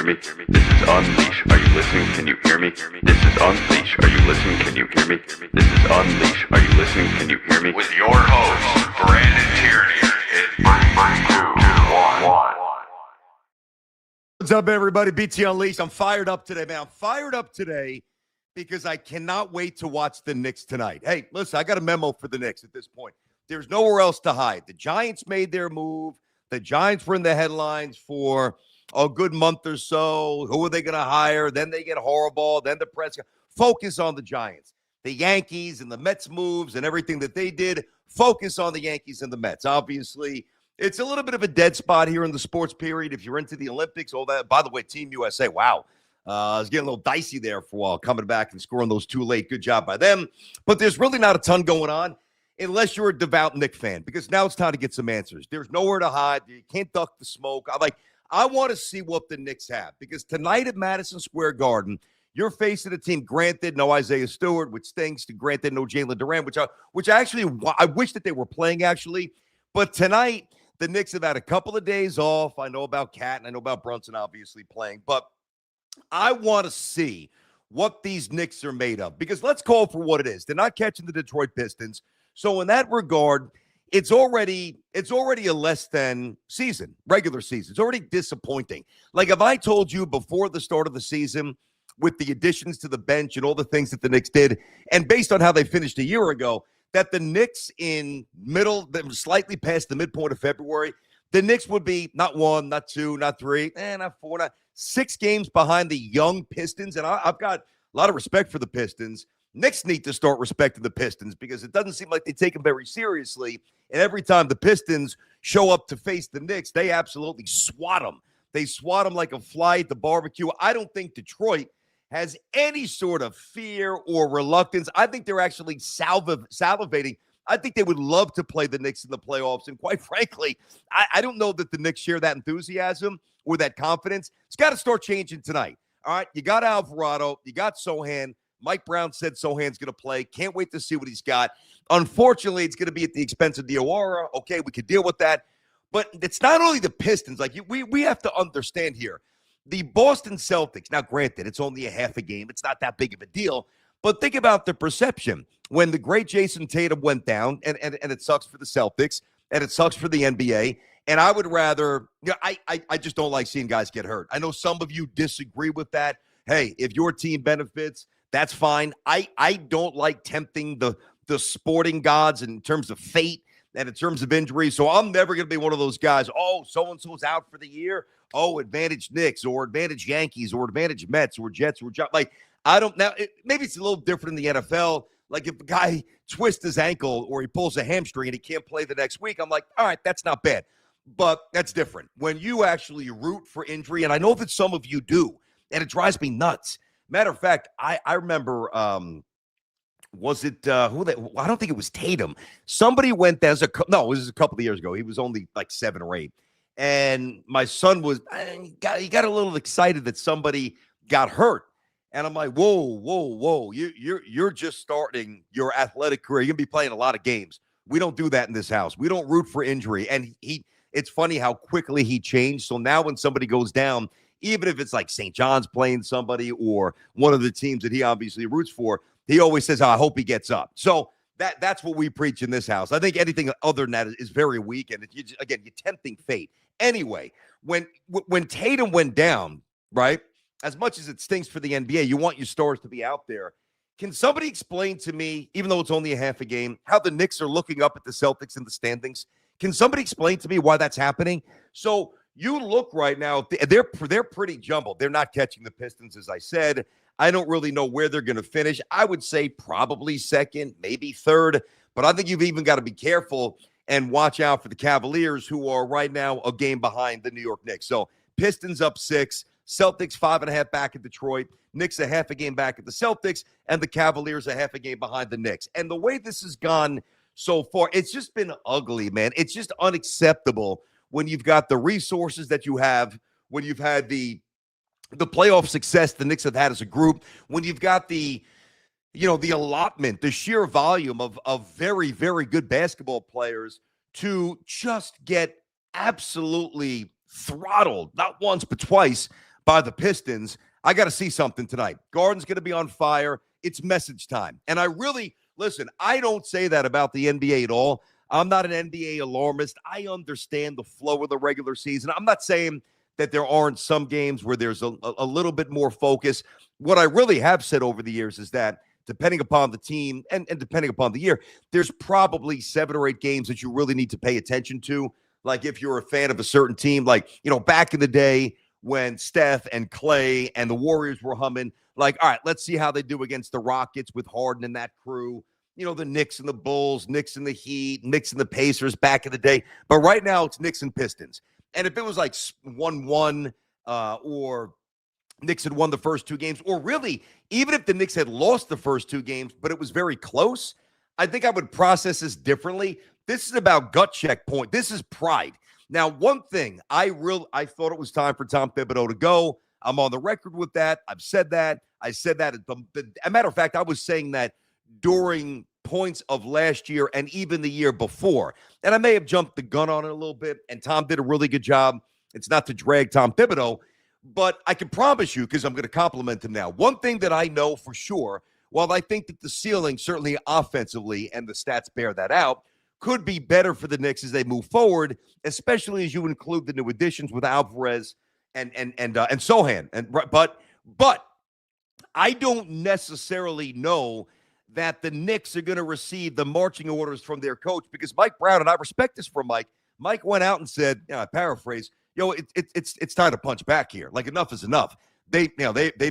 me? This is Unleash. Are you listening? Can you hear me? This is Unleash. Are you listening? Can you hear me? This is Unleash. Are you listening? Can you hear me? With your host, Brandon Tierney. In 3, 2, 1. What's up, everybody? BT Unleashed. I'm fired up today, man. I'm fired up today because I cannot wait to watch the Knicks tonight. Hey, listen, I got a memo for the Knicks at this point. There's nowhere else to hide. The Giants made their move. The Giants were in the headlines for a good month or so. Who are they going to hire? Then they get horrible. Then the press. Focus on the Giants. The Yankees and the Mets moves and everything that they did. Focus on the Yankees and the Mets. Obviously, it's a little bit of a dead spot here in the sports period. If you're into the Olympics, all that. By the way, Team USA, wow. It was getting a little dicey there for a while, coming back and scoring those two late. Good job by them. But there's really not a ton going on unless you're a devout Knicks fan, because now it's time to get some answers. There's nowhere to hide. You can't duck the smoke. I want to see what the Knicks have, because tonight at Madison Square Garden, you're facing a team, granted, no Isaiah Stewart, which stinks, granted, no Jalen Durant, which I wish that they were playing, actually. But tonight, the Knicks have had a couple of days off. I know about Cat and I know about Brunson obviously playing, but I want to see what these Knicks are made of, because let's call for what it is. They're not catching the Detroit Pistons. So in that regard, it's already a less than season, regular season. It's already disappointing. Like if I told you before the start of the season, with the additions to the bench and all the things that the Knicks did, and based on how they finished a year ago, that the Knicks slightly past the midpoint of February, the Knicks would be not 1, not 2, not 3, not 4, not 6 games behind the young Pistons. And I've got a lot of respect for the Pistons. Knicks need to start respecting the Pistons, because it doesn't seem like they take them very seriously. And every time the Pistons show up to face the Knicks, they absolutely swat them. They swat them like a fly at the barbecue. I don't think Detroit has any sort of fear or reluctance. I think they're actually salivating. I think they would love to play the Knicks in the playoffs. And quite frankly, I don't know that the Knicks share that enthusiasm or that confidence. It's got to start changing tonight. All right, you got Alvarado, you got Sohan. Mike Brown said Sohan's going to play. Can't wait to see what he's got. Unfortunately, it's going to be at the expense of Diawara. Okay, we could deal with that. But it's not only the Pistons. We have to understand here. The Boston Celtics, now granted, it's only a half a game. It's not that big of a deal. But think about the perception. When the great Jason Tatum went down, and it sucks for the Celtics, and it sucks for the NBA, and I would rather, I just don't like seeing guys get hurt. I know some of you disagree with that. Hey, if your team benefits, that's fine. I don't like tempting the sporting gods in terms of fate and in terms of injury. So I'm never going to be one of those guys, oh, so-and-so's out for the year. Oh, advantage Knicks or advantage Yankees or advantage Mets or Jets or I don't now. Maybe it's a little different in the NFL. Like if a guy twists his ankle or he pulls a hamstring and he can't play the next week, I'm like, all right, that's not bad. But that's different. When you actually root for injury, and I know that some of you do, and it drives me nuts. Matter of fact, I remember, was it I don't think it was Tatum. Somebody went down. It was a couple of years ago. He was only like 7 or 8. And my son he got a little excited that somebody got hurt. And I'm like, whoa. You're just starting your athletic career. You're going to be playing a lot of games. We don't do that in this house. We don't root for injury. And it's funny how quickly he changed. So now when somebody goes down, even if it's like St. John's playing somebody or one of the teams that he obviously roots for, he always says, I hope he gets up. So that's what we preach in this house. I think anything other than that is very weak. And you're tempting fate. Anyway, when Tatum went down, right, as much as it stinks for the NBA, you want your stars to be out there. Can somebody explain to me, even though it's only a half a game, how the Knicks are looking up at the Celtics in the standings? Can somebody explain to me why that's happening? So you look right now, they're pretty jumbled. They're not catching the Pistons, as I said. I don't really know where they're going to finish. I would say probably second, maybe third. But I think you've even got to be careful and watch out for the Cavaliers, who are right now a game behind the New York Knicks. So Pistons up 6, Celtics 5.5 back at Detroit, Knicks a half a game back at the Celtics, and the Cavaliers a half a game behind the Knicks. And the way this has gone so far, it's just been ugly, man. It's just unacceptable when you've got the resources that you have, when you've had the playoff success the Knicks have had as a group, when you've got the allotment, the sheer volume of very, very good basketball players to just get absolutely throttled, not once but twice, by the Pistons. I got to see something tonight. Garden's going to be on fire. It's message time. And I really, listen, I don't say that about the NBA at all. I'm not an NBA alarmist. I understand the flow of the regular season. I'm not saying that there aren't some games where there's a little bit more focus. What I really have said over the years is that depending upon the team and depending upon the year, there's probably 7 or 8 games that you really need to pay attention to. Like if you're a fan of a certain team, like, back in the day when Steph and Clay and the Warriors were humming, like, all right, let's see how they do against the Rockets with Harden and that crew. The Knicks and the Bulls, Knicks and the Heat, Knicks and the Pacers back in the day. But right now it's Knicks and Pistons. And if it was like 1-1 or Knicks had won the first 2 games, or really, even if the Knicks had lost the first 2 games, but it was very close, I think I would process this differently. This is about gut check point. This is pride. Now, one thing, I thought it was time for Tom Thibodeau to go. I'm on the record with that. I've said that. I said that. As a matter of fact, I was saying that during points of last year and even the year before. And I may have jumped the gun on it a little bit, and Tom did a really good job. It's not to drag Tom Thibodeau, but I can promise you, because I'm going to compliment him now, one thing that I know for sure, while I think that the ceiling, certainly offensively, and the stats bear that out, could be better for the Knicks as they move forward, especially as you include the new additions with Alvarez and Sohan. But I don't necessarily know that the Knicks are going to receive the marching orders from their coach, because Mike Brown, and I respect this from Mike, went out and said, I paraphrase, it's time to punch back here. Like, enough is enough. They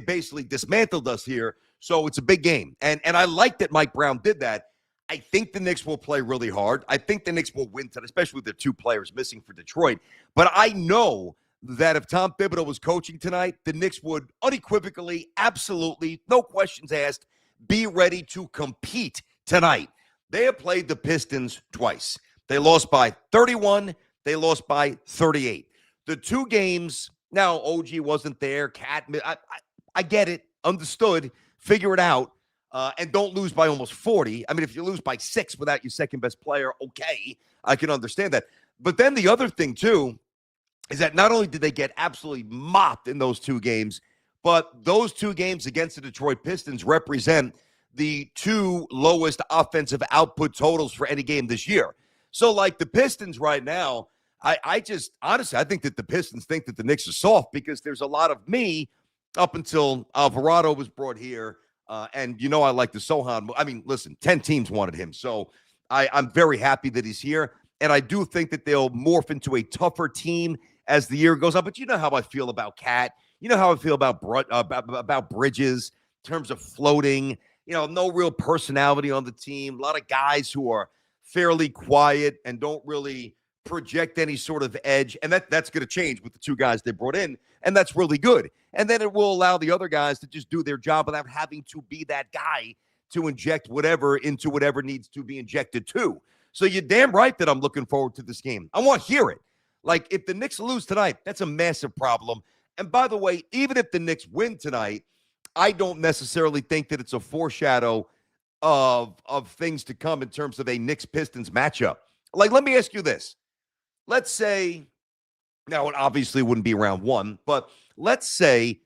basically dismantled us here, so it's a big game. And I like that Mike Brown did that. I think the Knicks will play really hard. I think the Knicks will win tonight, especially with their 2 players missing for Detroit. But I know that if Tom Thibodeau was coaching tonight, the Knicks would unequivocally, absolutely, no questions asked, be ready to compete tonight. They have played the Pistons twice. They lost by 31. They lost by 38. The 2 games, now OG wasn't there. Cat, I get it. Understood. Figure it out. And don't lose by almost 40. I mean, if you lose by 6 without your second best player, okay, I can understand that. But then the other thing, too, is that not only did they get absolutely mopped in those 2 games, but those 2 games against the Detroit Pistons represent the 2 lowest offensive output totals for any game this year. So, like, the Pistons right now, I just, honestly, I think that the Pistons think that the Knicks are soft, because there's a lot of me up until Alvarado was brought here. And I like the Sohan. I mean, listen, 10 teams wanted him. So I'm very happy that he's here. And I do think that they'll morph into a tougher team as the year goes on. But you know how I feel about Cat. You know how I feel about Bridges in terms of floating. No real personality on the team. A lot of guys who are fairly quiet and don't really project any sort of edge. And that's going to change with the 2 guys they brought in. And that's really good. And then it will allow the other guys to just do their job without having to be that guy to inject whatever into whatever needs to be injected to. So you're damn right that I'm looking forward to this game. I want to hear it. Like, if the Knicks lose tonight, that's a massive problem. And by the way, even if the Knicks win tonight, I don't necessarily think that it's a foreshadow of things to come in terms of a Knicks-Pistons matchup. Like, let me ask you this. Let's say, now it obviously wouldn't be round 1, but let's say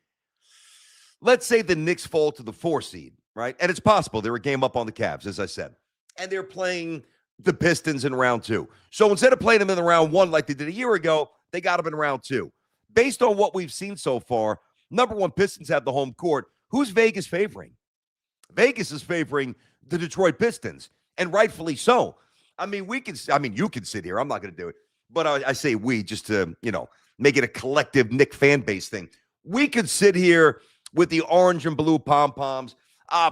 the Knicks fall to the 4 seed, right? And it's possible. They're a game up on the Cavs, as I said. And they're playing the Pistons in round 2. So instead of playing them in the round 1 like they did a year ago, they got them in round 2. Based on what we've seen so far, number 1, Pistons have the home court. Who's Vegas favoring? Vegas is favoring the Detroit Pistons, and rightfully so. I mean, you can sit here. I'm not going to do it. But I say we just to, make it a collective Knick fan base thing. We could sit here with the orange and blue pom-poms.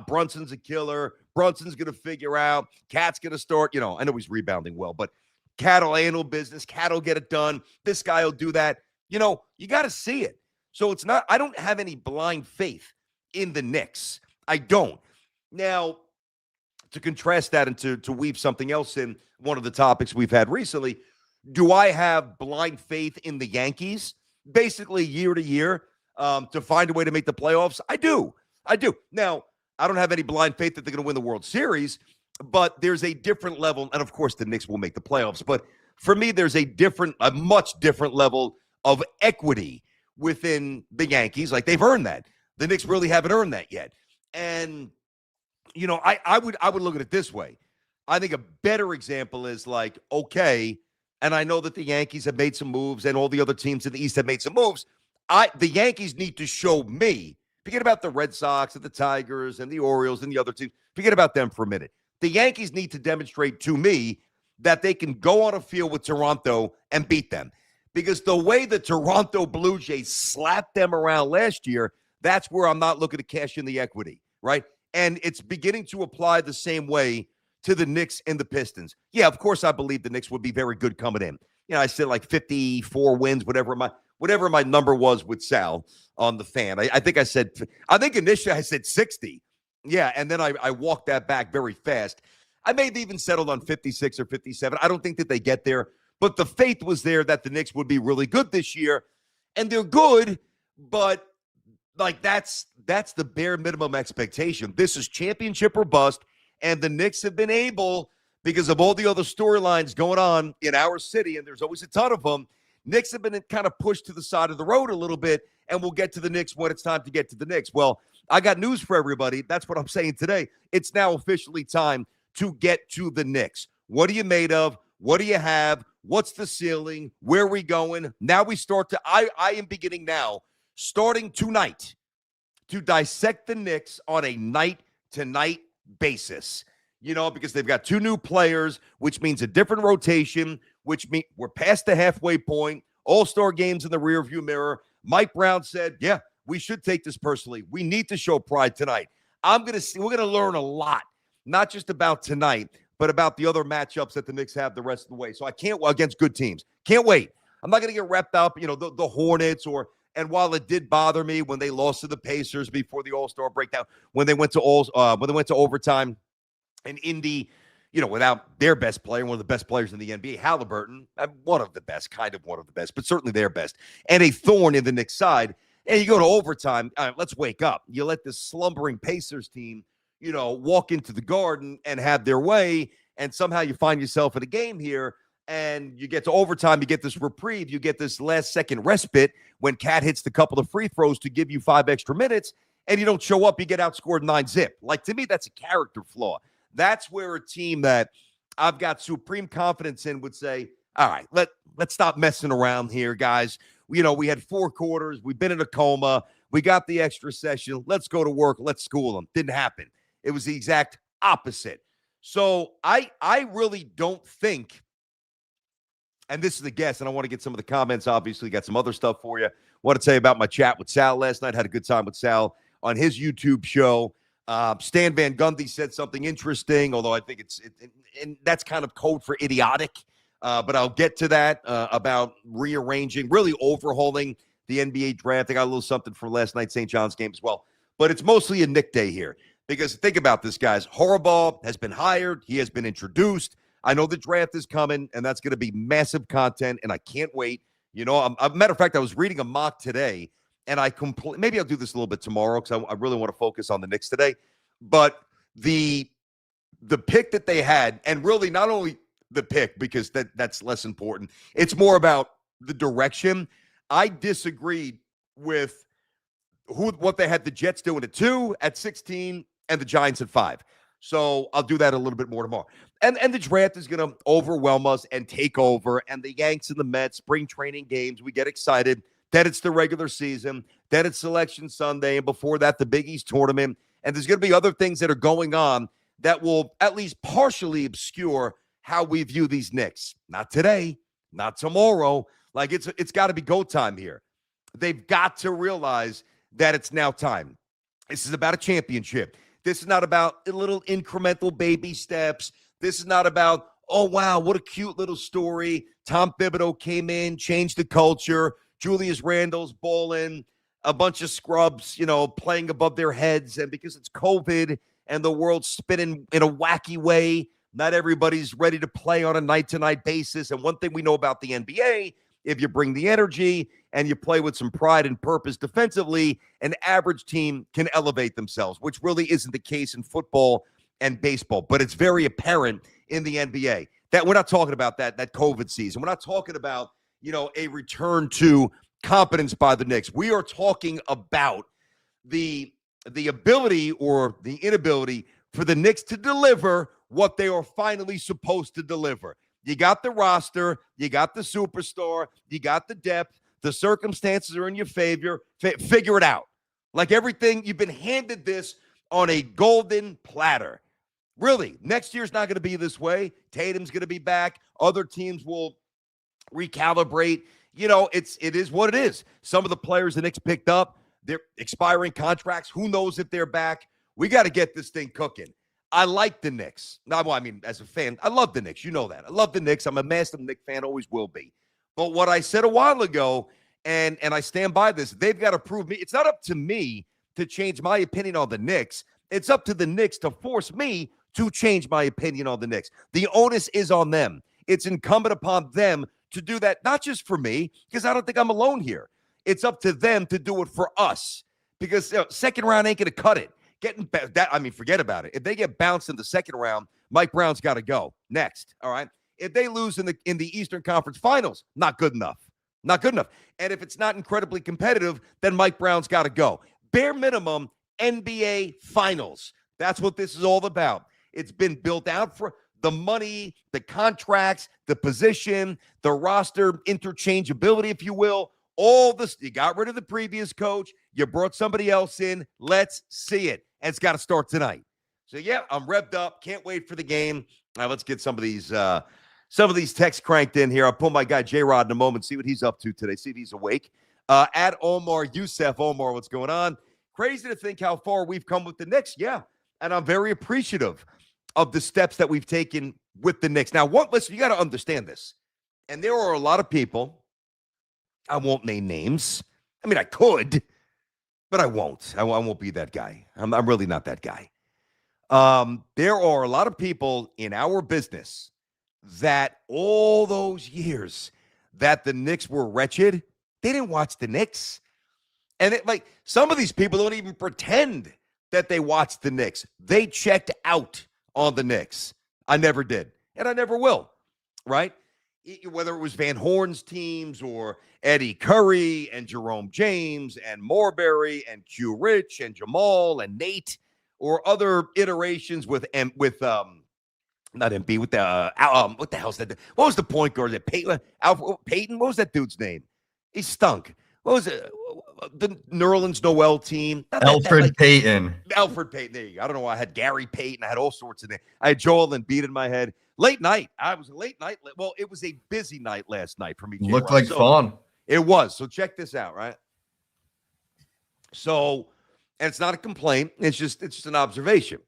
Brunson's a killer. Brunson's going to figure out. Cat's going to start. I know he's rebounding well, but Cat will handle business. Cat will get it done. This guy will do that. You got to see it. So it's not, I don't have any blind faith in the Knicks. I don't. Now, to contrast that and to weave something else in, one of the topics we've had recently, do I have blind faith in the Yankees, basically year to year, to find a way to make the playoffs? I do. Now, I don't have any blind faith that they're going to win the World Series, but there's a different level, and of course the Knicks will make the playoffs, but for me, there's a much different level of equity within the Yankees. Like, they've earned that. The Knicks really haven't earned that yet. And, I would look at it this way. I think a better example is like, okay, and I know that the Yankees have made some moves and all the other teams in the East have made some moves. The Yankees need to show me, forget about the Red Sox and the Tigers and the Orioles and the other teams, forget about them for a minute. The Yankees need to demonstrate to me that they can go on a field with Toronto and beat them. Because the way the Toronto Blue Jays slapped them around last year, that's where I'm not looking to cash in the equity, right? And it's beginning to apply the same way to the Knicks and the Pistons. Yeah, of course, I believe the Knicks would be very good coming in. I said like 54 wins, whatever my number was with Sal on the fan. I think initially I said 60. Yeah, and then I walked that back very fast. I may have even settled on 56 or 57. I don't think that they get there, but the faith was there that the Knicks would be really good this year, and they're good, but like that's the bare minimum expectation. This is championship or bust, and the Knicks have been able, because of all the other storylines going on in our city, and there's always a ton of them, Knicks have been kind of pushed to the side of the road a little bit, and we'll get to the Knicks when it's time to get to the Knicks. Well, I got news for everybody. That's what I'm saying today. It's now officially time to get to the Knicks. What are you made of? What do you have? What's the ceiling? Where are we going? Now we start to, I am beginning now, starting tonight, to dissect the Knicks on a night-to-night basis. Because they've got two new players, which means a different rotation, which means we're past the halfway point, all-star games in the rearview mirror. Mike Brown said, yeah, we should take this personally. We need to show pride tonight. We're going to learn a lot, not just about tonight, but about the other matchups that the Knicks have the rest of the way. So I can't, against good teams. Can't wait. I'm not going to get wrapped up, the Hornets and while it did bother me when they lost to the Pacers before the All-Star breakdown, when they went to overtime, and Indy, without their best player, one of the best players in the NBA, Halliburton, one of the best, but certainly their best, and a thorn in the Knicks side. And you go to overtime, let's wake up. You let this slumbering Pacers team, walk into the Garden and have their way, and somehow you find yourself in a game here, and you get to overtime, you get this reprieve, you get this last-second respite when Cat hits the couple of free throws to give you 5 extra minutes, and you don't show up, you get outscored 9-zip. Like, to me, that's a character flaw. That's where a team that I've got supreme confidence in would say, all right, let's stop messing around here, guys. We had 4 quarters. We've been in a coma. We got the extra session. Let's go to work. Let's school them. Didn't happen. It was the exact opposite. So I really don't think, and this is a guess, and I want to get some of the comments, obviously. Got some other stuff for you. I want to tell you about my chat with Sal last night. Had a good time with Sal on his YouTube show. Stan Van Gundy said something interesting, although I think and that's kind of code for idiotic. But I'll get to that about rearranging, really overhauling the NBA draft. I got a little something from last night's St. John's game as well. But it's mostly a Nick day here. Because think about this, guys. Harbaugh has been hired. He has been introduced. I know the draft is coming, and that's going to be massive content, and I can't wait. A matter of fact, I was reading a mock today, and maybe I'll do this a little bit tomorrow because I really want to focus on the Knicks today. But the pick that they had, and really not only the pick, because that's less important, it's more about the direction. I disagreed with what they had the Jets doing at 2, at 16, and the Giants at 5. So I'll do that a little bit more tomorrow. And the draft is going to overwhelm us and take over. And the Yanks and the Mets, spring training games, we get excited that it's the regular season, that it's Selection Sunday, and before that, the Big East tournament. And there's going to be other things that are going on that will at least partially obscure how we view these Knicks. Not today, not tomorrow. Like, it's got to be go time here. They've got to realize that it's now time. This is about a championship. This is not about little incremental baby steps. This is not about, oh, wow, what a cute little story. Tom Thibodeau came in, changed the culture. Julius Randle's balling, a bunch of scrubs, playing above their heads. And because it's COVID and the world's spinning in a wacky way, not everybody's ready to play on a night-to-night basis. And one thing we know about the NBA, if you bring the energy and you play with some pride and purpose defensively, an average team can elevate themselves, which really isn't the case in football and baseball. But it's very apparent in the NBA that we're not talking about that COVID season. We're not talking about, a return to competence by the Knicks. We are talking about the ability or the inability for the Knicks to deliver what they are finally supposed to deliver. You got the roster, you got the superstar, you got the depth, the circumstances are in your favor. Figure it out. Like everything, you've been handed this on a golden platter. Really, next year's not going to be this way. Tatum's going to be back. Other teams will recalibrate. It is what it is. Some of the players the Knicks picked up, they're expiring contracts. Who knows if they're back? We got to get this thing cooking. I like the Knicks. As a fan, I love the Knicks. You know that. I love the Knicks. I'm a massive Knicks fan, always will be. But what I said a while ago, and I stand by this, they've got to prove me. It's not up to me to change my opinion on the Knicks. It's up to the Knicks to force me to change my opinion on the Knicks. The onus is on them. It's incumbent upon them to do that, not just for me, because I don't think I'm alone here. It's up to them to do it for us, because second round ain't going to cut it. Forget about it. If they get bounced in the second round, Mike Brown's got to go next. All right. If they lose in the Eastern Conference Finals, not good enough. Not good enough. And if it's not incredibly competitive, then Mike Brown's got to go. Bare minimum, NBA Finals. That's what this is all about. It's been built out for the money, the contracts, the position, the roster interchangeability, if you will. All this, you got rid of the previous coach. You brought somebody else in. Let's see it. And it's got to start tonight. So, yeah, I'm revved up. Can't wait for the game. Now, let's get some of these texts cranked in here. I'll pull my guy J-Rod in a moment, see what he's up to today, see if he's awake. At Omar Youssef. Omar, what's going on? Crazy to think how far we've come with the Knicks. Yeah, and I'm very appreciative of the steps that we've taken with the Knicks. Now, listen, you got to understand this. And there are a lot of people, I won't name names. I mean, I could, but I won't. I won't be that guy. I'm really not that guy. There are a lot of people in our business that all those years that the Knicks were wretched, they didn't watch the Knicks. And some of these people don't even pretend that they watched the Knicks. They checked out on the Knicks. I never did, and I never will, right? Whether it was Van Horn's teams or Eddie Curry and Jerome James and Marbury and Q Rich and Jamal and Nate, or other iterations with not MB, with the what the hell's that? What was the point guard? Peyton? What was that dude's name? He stunk. What was it? The Nerlens Noel team. Alfred Payton. Alfred Payton. There you go. I don't know why I had Gary Payton. I had all sorts of names. I had Joel Embiid in my head. Late night. I was a late night. Well, it was a busy night last night for me. Looked like fun. It was. So check this out, right? So, and it's not a complaint. It's just an observation.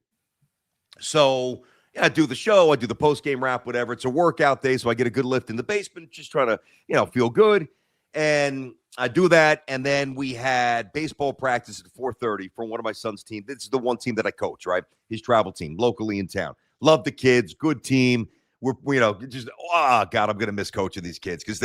So, yeah, I do the show. I do the post-game wrap, whatever. It's a workout day, so I get a good lift in the basement, just trying to, feel good. And I do that, and then we had baseball practice at 4:30 for one of my son's team. This is the one team that I coach, right? His travel team, locally in town. Love the kids, good team. We're God, I'm gonna miss coaching these kids because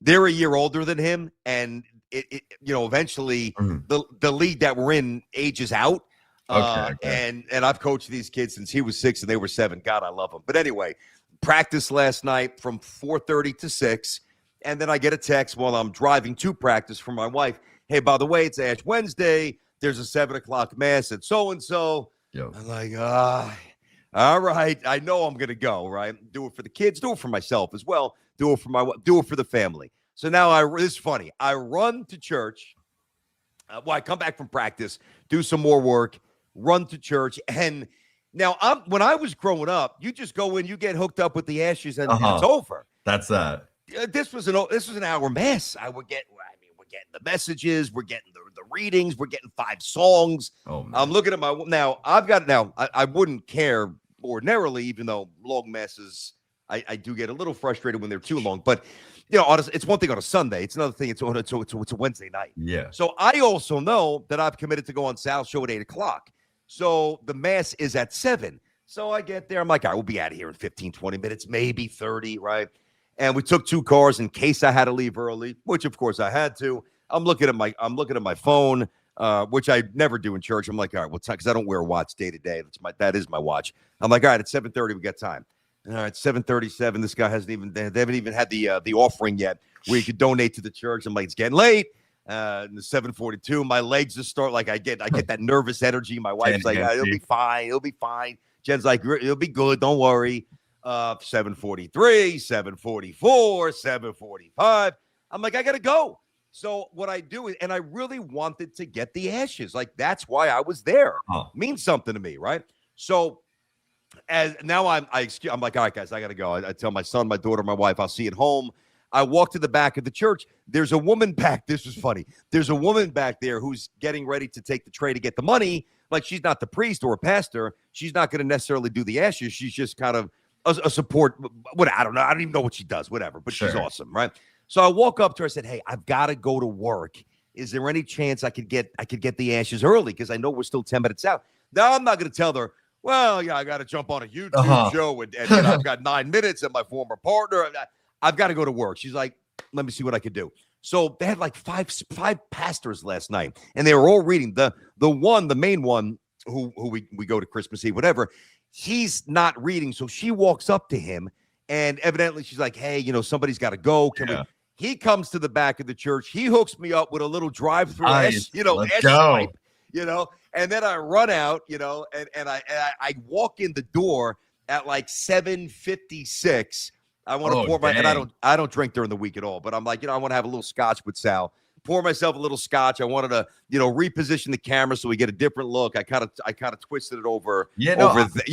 they're a year older than him, and eventually the league that we're in ages out. Okay. And I've coached these kids since he was 6 and they were 7. God, I love them. But anyway, practice last night from 4:30 to 6. And then I get a text while I'm driving to practice from my wife. Hey, by the way, it's Ash Wednesday. There's a 7:00 mass at so-and-so. Yep. I'm like, all right. I know I'm going to go, right? Do it for the kids. Do it for myself as well. Do it for my wife. Do it for the family. So now this is funny. I run to church. I come back from practice, do some more work, run to church. And now when I was growing up, you just go in, you get hooked up with the ashes, and it's over. That's that. This was an hour mass. We're getting the messages, we're getting the readings, we're getting 5 songs. Oh, man. I'm looking at I wouldn't care ordinarily, even though long masses, I do get a little frustrated when they're too long. But it's one thing on a Sunday, it's another thing. It's a Wednesday night. Yeah. So I also know that I've committed to go on Sal's show at 8:00. So the mass is at 7. So I get there. I'm like, all right, we'll be out of here in 15, 20 minutes, maybe 30, right? And we took 2 cars in case I had to leave early, which of course I had to. I'm looking at my phone, which I never do in church. I'm like, all right, what time? Because I don't wear a watch day to day. That is my watch. I'm like, all right, at 7:30 we got time. All right, 7:37. This guy they haven't even had the offering yet. where you could donate to the church. I'm like, it's getting late. The 7:42, my legs just start like I get that nervous energy. My wife's like, it'll be fine. Jen's like, it'll be good, don't worry. 7:43, 7:44, 7:45. I'm like, I gotta go. So what I do is, and I really wanted to get the ashes. Like, that's why I was there. Means something to me, right? So as now I'm like, all right, guys, I gotta go. I tell my son, my daughter, my wife, I'll see you at home. I walk to the back of the church. There's a woman back. This is funny. There's a woman back there who's getting ready to take the tray to get the money. Like, she's not the priest or a pastor. She's not going to necessarily do the ashes. She's just kind of a support. What, I don't know. I don't even know what she does. Whatever. But she's awesome, right? So I walk up to her. I said, "Hey, I've got to go to work. Is there any chance I could get the ashes early? Because I know we're still 10 minutes out." Now I'm not going to tell her, well, yeah, I got to jump on a YouTube show and you know, I've got 9 minutes and my former partner. I've got to go to work. She's like, let me see what I could do. So they had like five pastors last night, and they were all reading. The main one who we go to Christmas Eve, whatever, he's not reading. So she walks up to him, and evidently she's like, hey, you know, somebody's got to go. Can we? He comes to the back of the church. He hooks me up with a little drive-through, ash pipe, you know, and then I run out, you know, and I walk in the door at like 7:56. I want to pour my, and I don't drink during the week at all, but I'm like, you know, I want to have a little scotch with Sal. Pour myself a little scotch. I wanted to, you know, reposition the camera so we get a different look. I kind of twisted it over,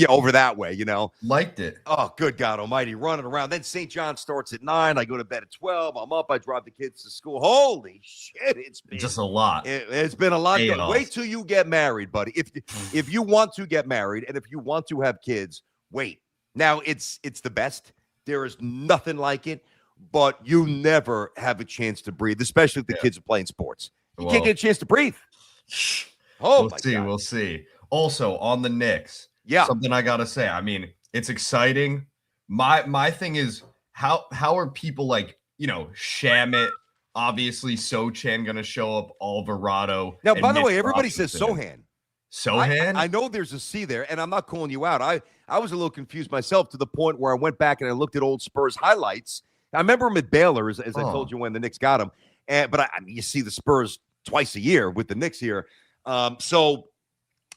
over that way, you know. Liked it. Oh, good God Almighty, running around. Then St. John starts at 9. I go to bed at 12. I'm up. I drive the kids to school. Holy shit, it's been just a lot. It's been a lot. Wait till you get married, buddy. If you want to get married and if you want to have kids, wait. Now it's the best. There is nothing like it, but you never have a chance to breathe, especially if the kids are playing sports. You can't get a chance to breathe. Oh, we'll see. Also, on the Knicks, something I got to say. I mean, it's exciting. My thing is, how are people like, you know, Shamit, obviously Sochan going to show up, Alvarado. Now, by the way, everybody says Sohan. Sohan? I know there's a C there, and I'm not calling you out. I was a little confused myself to the point where I went back and I looked at old Spurs highlights. I remember him at Baylor, as I told you when the Knicks got him. But I mean, you see the Spurs twice a year with the Knicks here. So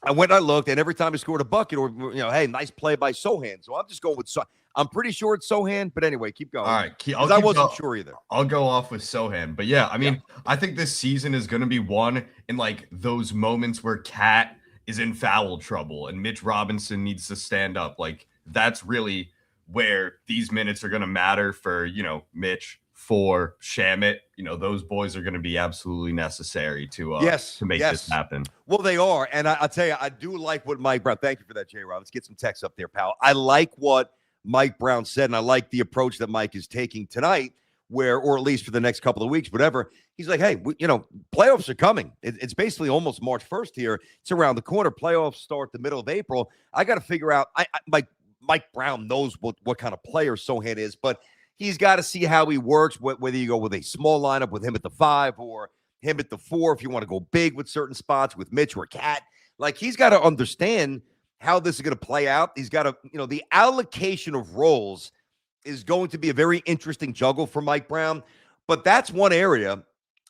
I went and I looked, and every time he scored a bucket or, you know, hey, nice play by Sohan. So I'm just going with I'm pretty sure it's Sohan, but anyway, keep going. All right. I wasn't sure either. I'll go off with Sohan. But yeah, I mean, I think this season is going to be one in like those moments where Cat is in foul trouble and Mitch Robinson needs to stand up. Like, that's really where these minutes are going to matter for, you know, Mitch, for Shamit. You know, those boys are going to be absolutely necessary to make this happen. Well, they are. And I'll tell you, I do like what Mike Brown, thank you for that, J-Rob. Let's get some text up there, pal. I like what Mike Brown said, and I like the approach that Mike is taking tonight, or at least for the next couple of weeks, whatever. He's like, hey, you know, playoffs are coming. It's basically almost March 1st here. It's around the corner. Playoffs start the middle of April. I got to figure out, Mike Brown knows what kind of player Sohan is, but he's got to see how he works, whether you go with a small lineup with him at the 5 or him at the 4, if you want to go big with certain spots with Mitch or Cat. Like, he's got to understand how this is going to play out. He's got to, you know, the allocation of roles is going to be a very interesting juggle for Mike Brown. But that's one area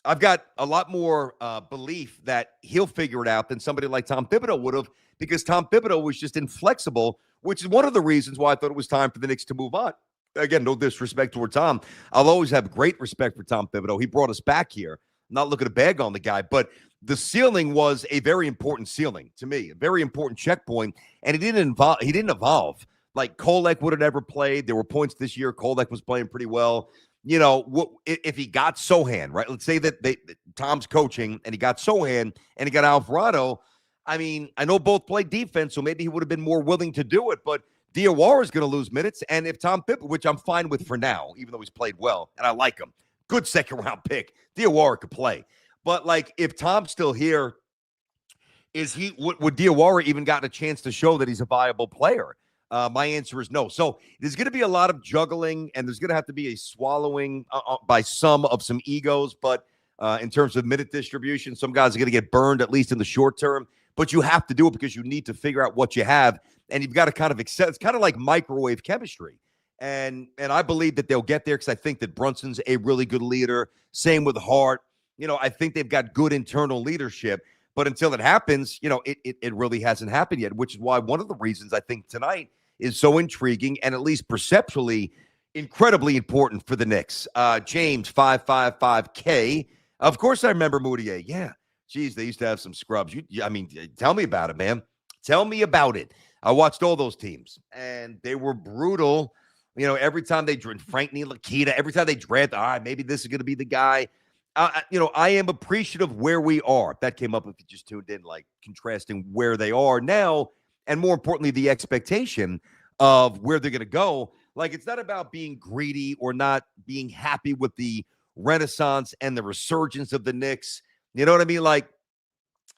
I've got a lot more belief that he'll figure it out than somebody like Tom Thibodeau would have, because Tom Thibodeau was just inflexible, which is one of the reasons why I thought it was time for the Knicks to move on. Again, no disrespect toward Tom. I'll always have great respect for Tom Thibodeau. He brought us back here. I'm not looking to bag on the guy, but the ceiling was a very important ceiling to me, a very important checkpoint, and he didn't evolve. Like, Kolek would have never played. There were points this year Kolek was playing pretty well. You know, if he got Sohan, right? Let's say that Tom's coaching and he got Sohan and he got Alvarado. I mean, I know both play defense, so maybe he would have been more willing to do it, but Diawara is going to lose minutes. And if Tom Thibodeau, which I'm fine with for now, even though he's played well, and I like him, good second-round pick, Diawara could play. But, like, if Tom's still here, would Diawara even gotten a chance to show that he's a viable player? My answer is no. So there's going to be a lot of juggling, and there's going to have to be a swallowing by some egos. But in terms of minute distribution, some guys are going to get burned, at least in the short term. But you have to do it because you need to figure out what you have, and you've got to kind of accept. It's kind of like microwave chemistry. And I believe that they'll get there because I think that Brunson's a really good leader. Same with Hart. I think they've got good internal leadership. But until it happens, it really hasn't happened yet, which is why one of the reasons I think tonight is so intriguing and at least perceptually incredibly important for the Knicks. James 555K. Of course, I remember Moutier. Yeah. Geez, they used to have some scrubs. Tell me about it, man. Tell me about it. I watched all those teams, and they were brutal. Every time they draft Frank Ntilikina, every time they draft, maybe this is going to be the guy. I am appreciative of where we are. That came up if you just tuned in, like contrasting where they are now, and more importantly, the expectation of where they're going to go. Like, it's not about being greedy or not being happy with the renaissance and the resurgence of the Knicks. You know what I mean? Like,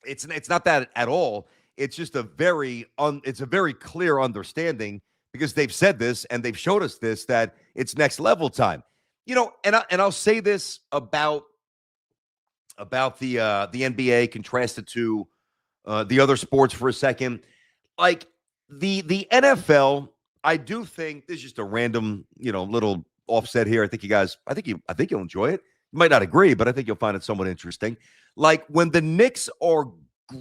it's not that at all. It's just a very clear understanding, because they've said this and they've showed us this, that it's next level time. And I'll say this about the NBA contrasted to the other sports for a second. Like the NFL, I do think this is just a random, little offset here. I think you'll enjoy it. You might not agree, but I think you'll find it somewhat interesting. Like when the Knicks are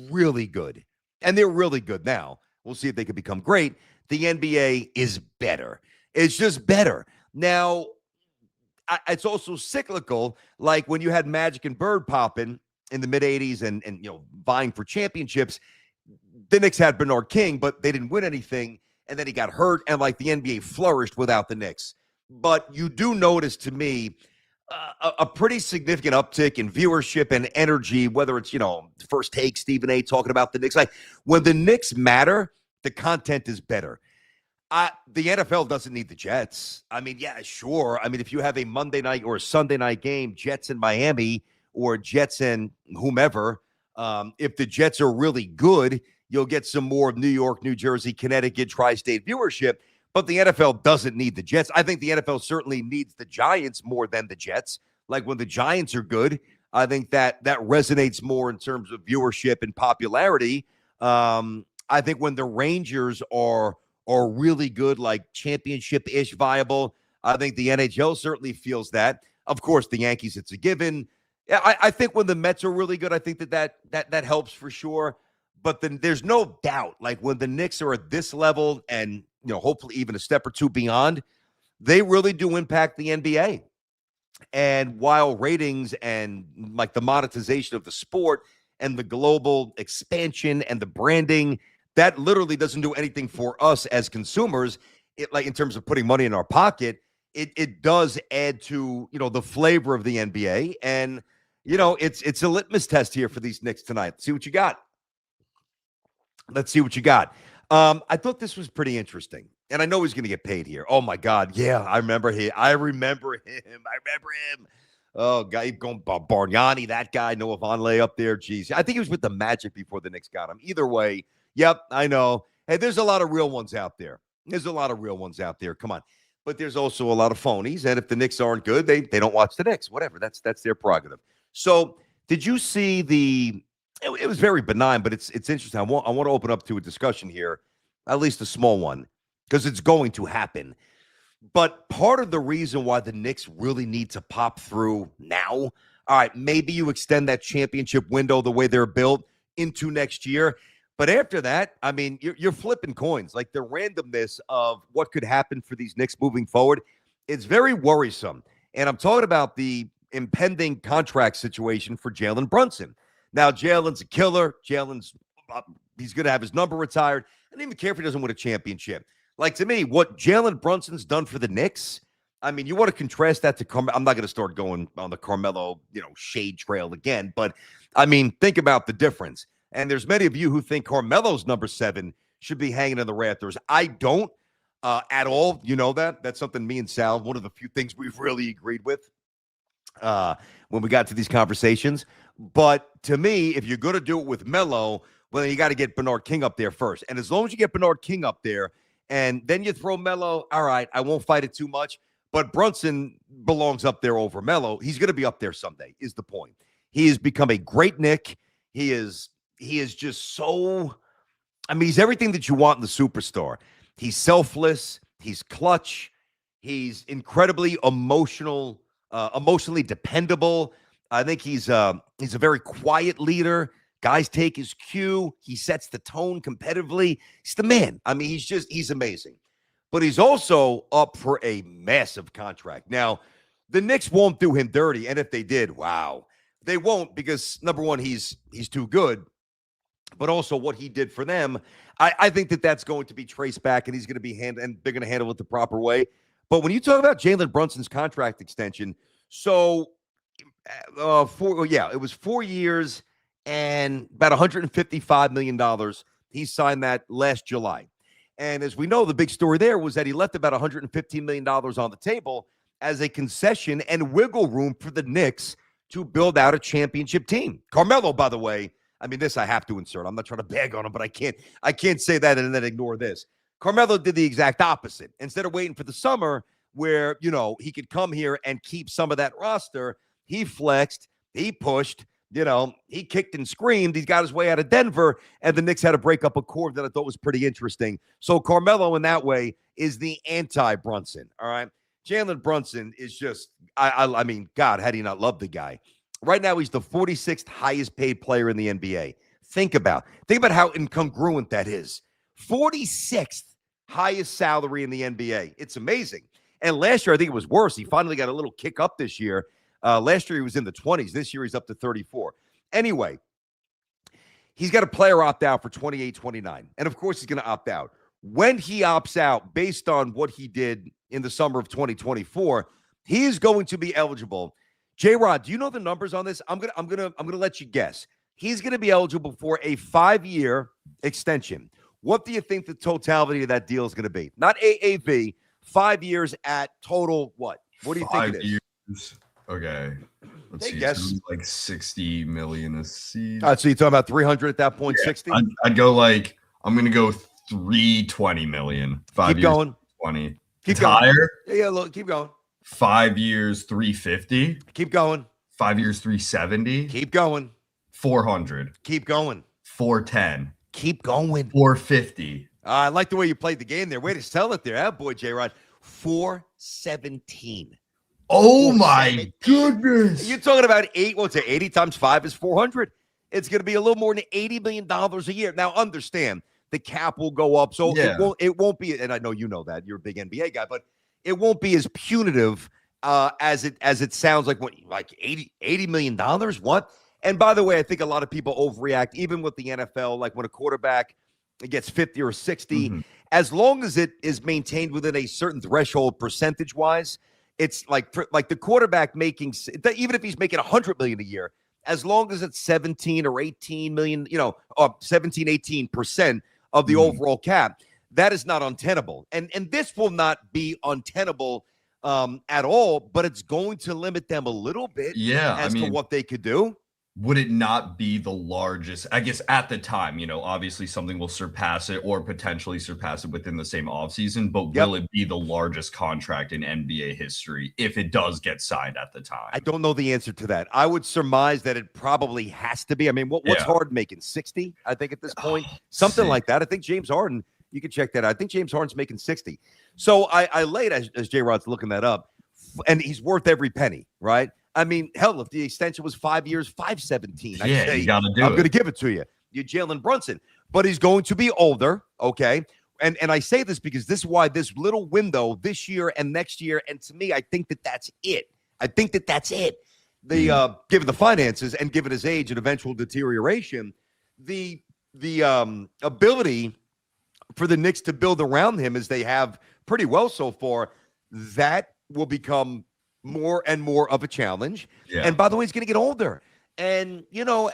really good, and they're really good now, we'll see if they can become great. The NBA is better. It's just better. Now, it's also cyclical. Like when you had Magic and Bird popping in the mid 80s and vying for championships, the Knicks had Bernard King, but they didn't win anything. And then he got hurt, and like the NBA flourished without the Knicks. But you do notice, to me, a pretty significant uptick in viewership and energy, whether it's, First Take, Stephen A. talking about the Knicks. Like when the Knicks matter, the content is better. The NFL doesn't need the Jets. Yeah, sure. If you have a Monday night or a Sunday night game, Jets in Miami or Jets and whomever, if the Jets are really good, you'll get some more New York, New Jersey, Connecticut, tri-state viewership. But the NFL doesn't need the Jets. I think the NFL certainly needs the Giants more than the Jets. Like when the Giants are good, I think that resonates more in terms of viewership and popularity. I think when the Rangers are really good, like championship-ish viable, I think the NHL certainly feels that. Of course, the Yankees, it's a given. Yeah, I think when the Mets are really good, I think that helps for sure. But then there's no doubt, like when the Knicks are at this level and, hopefully even a step or two beyond, they really do impact the NBA. And while ratings and like the monetization of the sport and the global expansion and the branding, that literally doesn't do anything for us as consumers. It, like in terms of putting money in our pocket, it does add to, the flavor of the NBA. And, it's a litmus test here for these Knicks tonight. Let's see what you got. I thought this was pretty interesting, and I know he's going to get paid here. Oh my God, yeah, I remember him. Oh, guy going Bargnani, that guy, Noah Vonleh up there. Geez, I think he was with the Magic before the Knicks got him. Either way, yep, I know. Hey, there's a lot of real ones out there. Come on, but there's also a lot of phonies, and if the Knicks aren't good, they don't watch the Knicks. Whatever, that's their prerogative. So, did you see the? It was very benign, but it's interesting. I want to open up to a discussion here, at least a small one, because it's going to happen. But part of the reason why the Knicks really need to pop through now, all right, maybe you extend that championship window the way they're built into next year. But after that, you're flipping coins. Like the randomness of what could happen for these Knicks moving forward, it's very worrisome. And I'm talking about the impending contract situation for Jalen Brunson. Now, Jalen's a killer. He's going to have his number retired. I don't even care if he doesn't win a championship. Like, to me, what Jalen Brunson's done for the Knicks, you want to contrast that to Carmelo. I'm not going to start going on the Carmelo, shade trail again. But, think about the difference. And there's many of you who think Carmelo's number 7 should be hanging in the rafters. I don't at all. You know that. That's something me and Sal, one of the few things we've really agreed with when we got to these conversations. But to me, if you're going to do it with Melo, well, you got to get Bernard King up there first. And as long as you get Bernard King up there and then you throw Melo, all right, I won't fight it too much. But Brunson belongs up there over Melo. He's going to be up there someday, is the point. He has become a great Knick. He is just so, he's everything that you want in the superstar. He's selfless. He's clutch. He's incredibly emotionally dependable. I think he's a very quiet leader. Guys take his cue. He sets the tone competitively. He's the man. I mean, he's amazing. But he's also up for a massive contract. Now, the Knicks won't do him dirty, and if they did, wow. They won't because, number one, he's too good, but also what he did for them, I think that's going to be traced back, and he's going to be and they're going to handle it the proper way. But when you talk about Jalen Brunson's contract extension, so it was 4 years and about $155 million. He signed that last July. And as we know, the big story there was that he left about $115 million on the table as a concession and wiggle room for the Knicks to build out a championship team. Carmelo, by the way, I mean, this I have to insert. I'm not trying to bag on him, but I can't say that and then ignore this. Carmelo did the exact opposite. Instead of waiting for the summer where, he could come here and keep some of that roster, he flexed, he pushed, he kicked and screamed. He got his way out of Denver, and the Knicks had to break up a core that I thought was pretty interesting. So Carmelo in that way is the anti-Brunson, all right? Jalen Brunson is just, I mean, God, how do you not love the guy? Right now, he's the 46th highest paid player in the NBA. Think about how incongruent that is. 46th highest salary in the NBA. It's amazing. And last year, I think it was worse. He finally got a little kick up this year. Last year, he was in the 20s. This year, he's up to 34. Anyway, he's got a player opt out for 28-29. And, of course, he's going to opt out. When he opts out, based on what he did in the summer of 2024, he is going to be eligible. J-Rod, do you know the numbers on this? I'm gonna let you guess. He's going to be eligible for a 5-year extension. What do you think the totality of that deal is going to be? Not AAV, 5 years at total what? What do you think it is? 5 years. Okay. Let's see. Guess. So like $60 million a season. All right, so you're talking about 300 at that point, 60? I'd go I'm going to go $320 million. 5 keep years, going. 20. Keep going. Higher? Yeah, look, keep going. 5 years, 350. Keep going. 5 years, 370. Keep going. 400. Keep going. 410. Keep going. 450. I like the way you played the game there. Way to sell it there. That boy, J-Rod. 417. Oh, my goodness. You're talking about 80 times 5 is 400. It's going to be a little more than $80 million a year. Now, understand, the cap will go up. So it won't be, and I know you know that. You're a big NBA guy, but it won't be as punitive as it sounds like. What, like $80 million? What? And by the way, I think a lot of people overreact, even with the NFL. Like when a quarterback gets 50 or 60, as long as it is maintained within a certain threshold percentage-wise, it's like the quarterback making, even if he's making $100 million a year, as long as it's 17 or 18 million, 17, 18% of the overall cap, that is not untenable. And this will not be untenable at all, but it's going to limit them a little bit to what they could do. Would it not be the largest, I guess at the time, obviously something will surpass it or potentially surpass it within the same offseason, but will it be the largest contract in NBA history if it does get signed at the time? I don't know the answer to that. I would surmise that it probably has to be. I mean, what's Harden making? 60, I think, at this point? Something like that. I think James Harden, you can check that out. I think James Harden's making 60. So I laid, as J-Rod's looking that up, and he's worth every penny, right? I mean, hell, if the extension was 5 years, 517, I'd say, you gotta do I'm going to give it to you. You're Jalen Brunson. But he's going to be older, okay? And I say this because this is why this little window this year and next year, and to me, I think that's it. Given the finances and given his age and eventual deterioration, the ability for the Knicks to build around him as they have pretty well so far, that will become more and more of a challenge. And by the way, he's going to get older. And,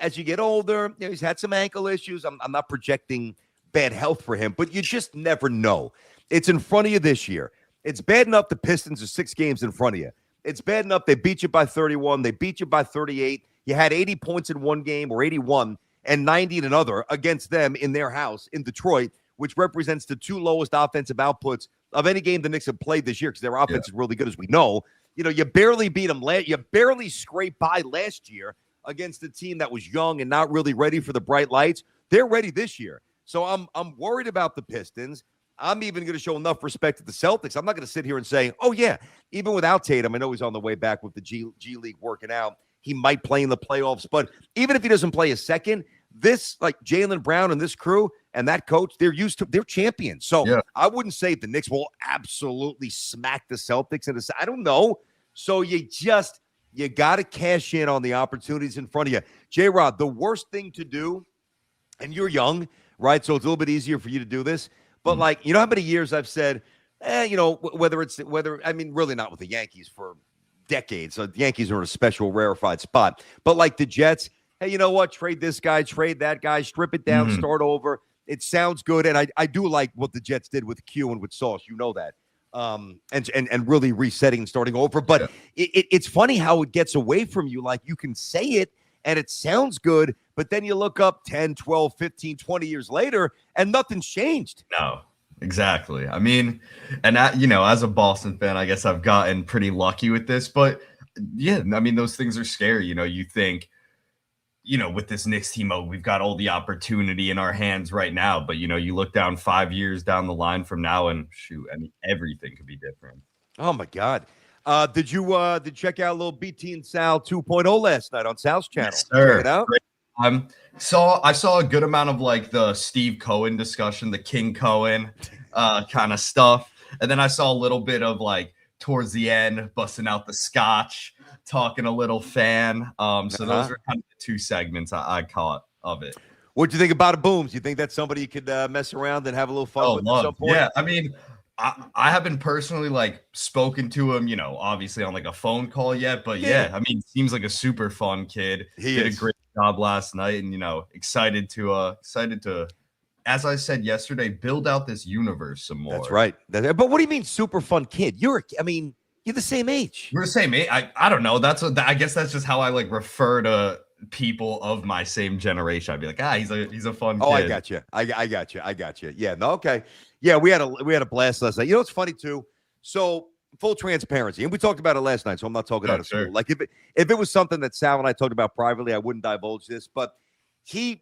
as you get older, he's had some ankle issues. I'm not projecting bad health for him, but you just never know. It's in front of you this year. It's bad enough the Pistons are 6 games in front of you. It's bad enough they beat you by 31. They beat you by 38. You had 80 points in one game or 81 and 90 in another against them in their house in Detroit, which represents the 2 lowest offensive outputs of any game the Knicks have played this year because their offense is really good, as we know. You barely beat them. You barely scraped by last year against a team that was young and not really ready for the bright lights. They're ready this year. So I'm worried about the Pistons. I'm even going to show enough respect to the Celtics. I'm not going to sit here and say, oh, yeah, even without Tatum, I know he's on the way back with the G League working out. He might play in the playoffs. But even if he doesn't play a second, this, like Jaylen Brown and this crew and that coach, they're champions. So I wouldn't say the Knicks will absolutely smack the Celtics. I don't know. So you got to cash in on the opportunities in front of you. J-Rod, the worst thing to do, and you're young, right? So it's a little bit easier for you to do this. But like, you know how many years I've said, really not with the Yankees for decades. So the Yankees are in a special rarefied spot. But like the Jets, hey, you know what? Trade this guy, trade that guy, strip it down, start over. It sounds good. And I do like what the Jets did with Q and with Sauce. You know that. And really resetting and starting over. But it's funny how it gets away from you. Like you can say it and it sounds good, but then you look up 10, 12, 15, 20 years later and nothing's changed. No, exactly. I mean, and as a Boston fan, I guess I've gotten pretty lucky with this, but yeah, I mean, those things are scary. You think, with this Knicks team, we've got all the opportunity in our hands right now, but you look down 5 years down the line from now and shoot, I mean, everything could be different. Oh my God. Did you check out a little BT and Sal 2.0 last night on Sal's channel? Yes, sir. Check it out. I saw a good amount of like the Steve Cohen discussion, the King Cohen kind of stuff. And then I saw a little bit of like towards the end, busting out the scotch, talking a little fan. So those are kind of the two segments I caught of it. What'd you think about Booms? You think that's somebody you could mess around and have a little fun with at some point? Yeah, I mean, I haven't personally like spoken to him, obviously on like a phone call yet, but yeah, I mean, seems like a super fun kid. He did a great job last night, and excited to, as I said yesterday, build out this universe some more. That's right. But what do you mean, super fun kid? You're the same age. We're the same age. I don't know. I guess that's just how I like refer to people of my same generation. I'd be like, he's a fun kid. I got you. I got you. Yeah. No. Okay. Yeah. We had a blast last night. It's funny too. So full transparency, and we talked about it last night. So I'm not talking out of school. Like if it was something that Sal and I talked about privately, I wouldn't divulge this. But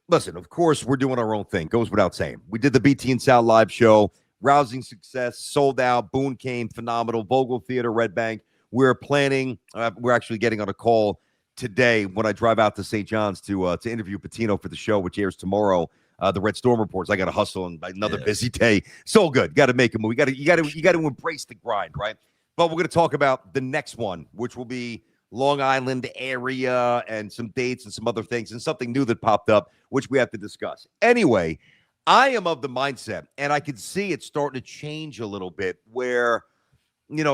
listen. Of course, we're doing our own thing. Goes without saying. We did the BT and Sal live show. Rousing success, sold out. Boone came, phenomenal. Vogel Theater, Red Bank. We're planning. We're actually getting on a call today when I drive out to St. John's to interview Patino for the show, which airs tomorrow. The Red Storm reports. I got to hustle and another busy day. So good. Got to make a move. You got to embrace the grind, right? But we're going to talk about the next one, which will be Long Island area and some dates and some other things and something new that popped up, which we have to discuss. Anyway, I am of the mindset, and I can see it starting to change a little bit where,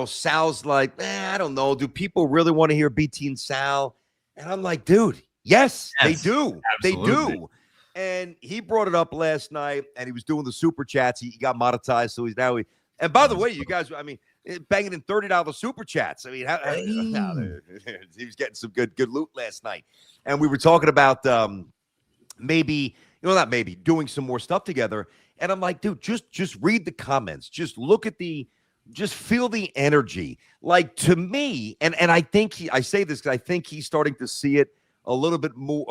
Sal's like, I don't know. Do people really want to hear BT and Sal? And I'm like, dude, yes, they do. Absolutely. They do. And he brought it up last night, and he was doing the super chats. He got monetized, so he's now. And by the way, you guys, banging in $30 super chats. I mean, he was getting some good loot last night, and we were talking about doing some more stuff together. And I'm like, dude, just read the comments. Just look at just feel the energy. Like to me, and I think I say this because I think he's starting to see it a little bit more.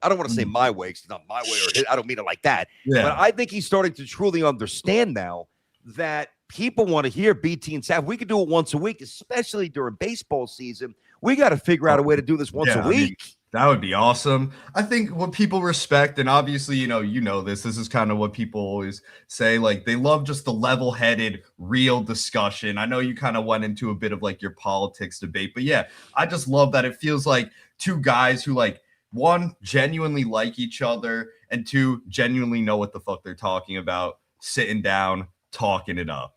I don't want to say my way, because it's not my way, or I don't mean it like that. Yeah. But I think he's starting to truly understand now that people want to hear BT and Sal. We could do it once a week, especially during baseball season. We got to figure out a way to do this once a week. That would be awesome. I think what people respect, and obviously, this is kind of what people always say, like they love just the level-headed, real discussion. I know you kind of went into a bit of like your politics debate, but yeah, I just love that it feels like two guys who like, one, genuinely like each other, and two, genuinely know what the fuck they're talking about, sitting down, talking it up.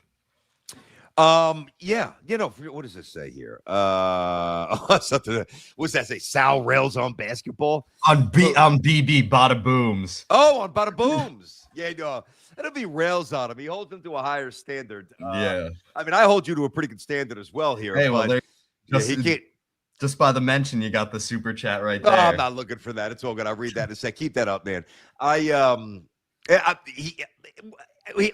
Yeah, what does this say here? Something. What's that say? Sal rails on basketball on BB Bada Booms. Oh, on Bada Booms. Yeah, no, it'll be rails on him. He holds them to a higher standard. Yeah, I mean, I hold you to a pretty good standard as well here. Hey, well, he can't. Just by the mention, you got the super chat right there. Oh, I'm not looking for that. It's all good. I'll read that in a sec. Keep that up, man.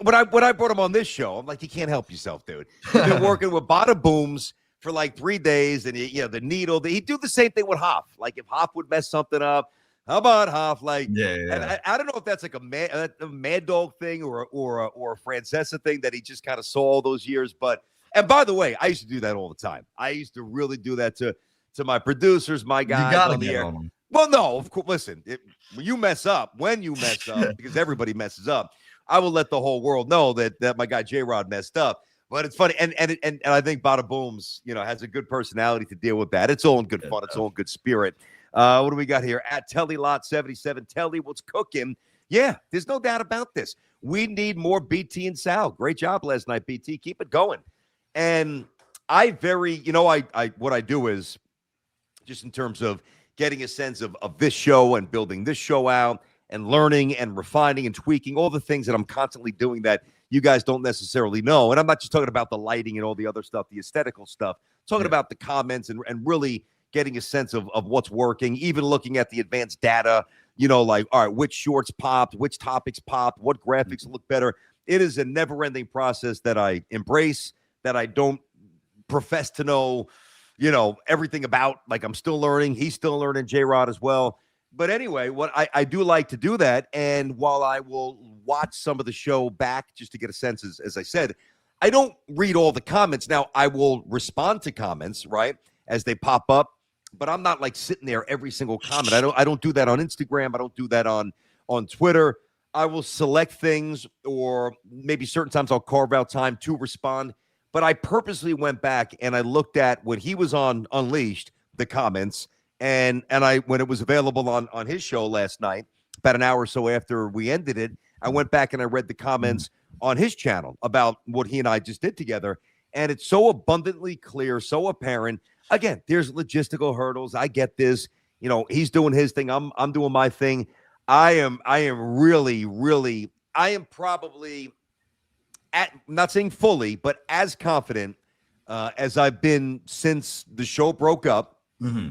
When I brought him on this show, I'm like, you can't help yourself, dude. You've been working with Bada Booms for like 3 days, and the needle. He'd do the same thing with Hoff. Like if Hoff would mess something up, How about Hoff? Like, Yeah, and yeah. I don't know if that's like a Mad Dog thing or a Francesa thing that he just kind of saw all those years. But and by the way, I used to do that all the time. I used to really do that to my producers, my You guys gotta on the get air. on them. Well, no, of course. Listen, when you mess up, because everybody messes up, I will let the whole world know that my guy J Rod messed up. But it's funny, and I think Bada Boom's has a good personality to deal with that. It's all in good fun. It's all in good spirit. What do we got here? At Telly Lot 77, Telly, what's cooking? Yeah, there's no doubt about this. We need more BT and Sal. Great job last night, BT. Keep it going. And I what I do is just in terms of getting a sense of this show and building this show out and learning and refining and tweaking all the things that I'm constantly doing that you guys don't necessarily know. And I'm not just talking about the lighting and all the other stuff, the aesthetical stuff, talking about the comments and really getting a sense of what's working, even looking at the advanced data, like, all right, which shorts popped, which topics popped, what graphics look better. It is a never-ending process that I embrace, that I don't profess to know, everything about. Like, I'm still learning. He's still learning, J-Rod as well. But anyway, what I do like to do that. And while I will watch some of the show back just to get a sense, as I said, I don't read all the comments. Now, I will respond to comments, right, as they pop up. But I'm not like sitting there every single comment. I don't do that on Instagram. I don't do that on Twitter. I will select things, or maybe certain times I'll carve out time to respond. But I purposely went back and I looked at when he was on Unleashed, the comments, and I when it was available on his show last night, about an hour or so after we ended it, I went back and I read the comments on his channel about what he and I just did together. And it's so abundantly clear, so apparent. Again, there's logistical hurdles. I get this. He's doing his thing. I'm doing my thing. I am probably I'm not saying fully, but as confident as I've been since the show broke up. Mm-hmm.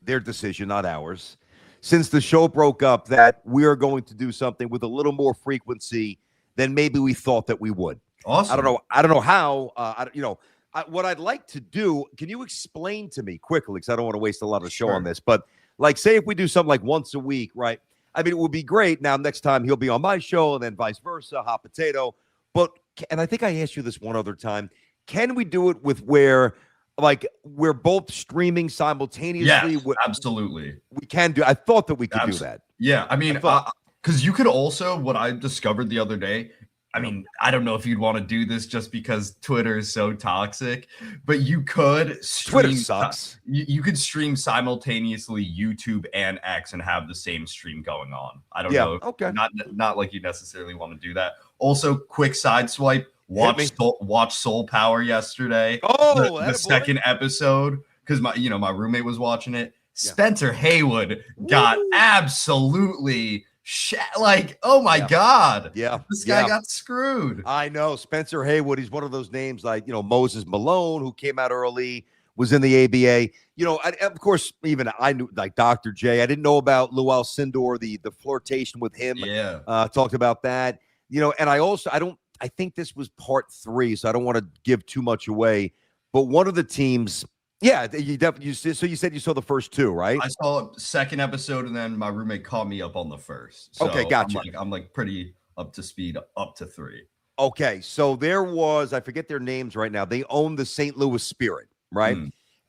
Their decision, not ours. Since the show broke up, that we are going to do something with a little more frequency than maybe we thought that we would. Awesome. I don't know how. What I'd like to do, can you explain to me quickly, because I don't want to waste a lot of the show on this, but like, say if we do something like once a week, right? I mean, it would be great. Now, next time he'll be on my show and then vice versa, hot potato. But, and I think I asked you this one other time, can we do it with where, like, we're both streaming simultaneously? Yes, absolutely. We can do. I thought that we could do that. Yeah, I mean, because you could also, what I discovered the other day, I mean, I don't know if you'd want to do this just because Twitter is so toxic, but you could stream. Twitter sucks. You could stream simultaneously YouTube and X and have the same stream going on. I don't know. Okay. Not like you necessarily want to do that. Also, quick side swipe. Watch Soul Power yesterday. Oh, the second episode, because my roommate was watching it. Spencer Haywood got absolutely oh my God. Yeah. This guy got screwed. I know. Spencer Haywood, he's one of those names like, Moses Malone, who came out early, was in the ABA. Of course, even I knew like Dr. J. I didn't know about Luau Sindor, the flirtation with him. Yeah. Talked about that. And I think this was part 3, so I don't want to give too much away. But one of the teams, you definitely. So you said you saw the first 2, right? I saw second episode, and then my roommate caught me up on the first. So okay, gotcha. I'm like pretty up to speed, up to 3. Okay, so there was, I forget their names right now. They own the St. Louis Spirit, right?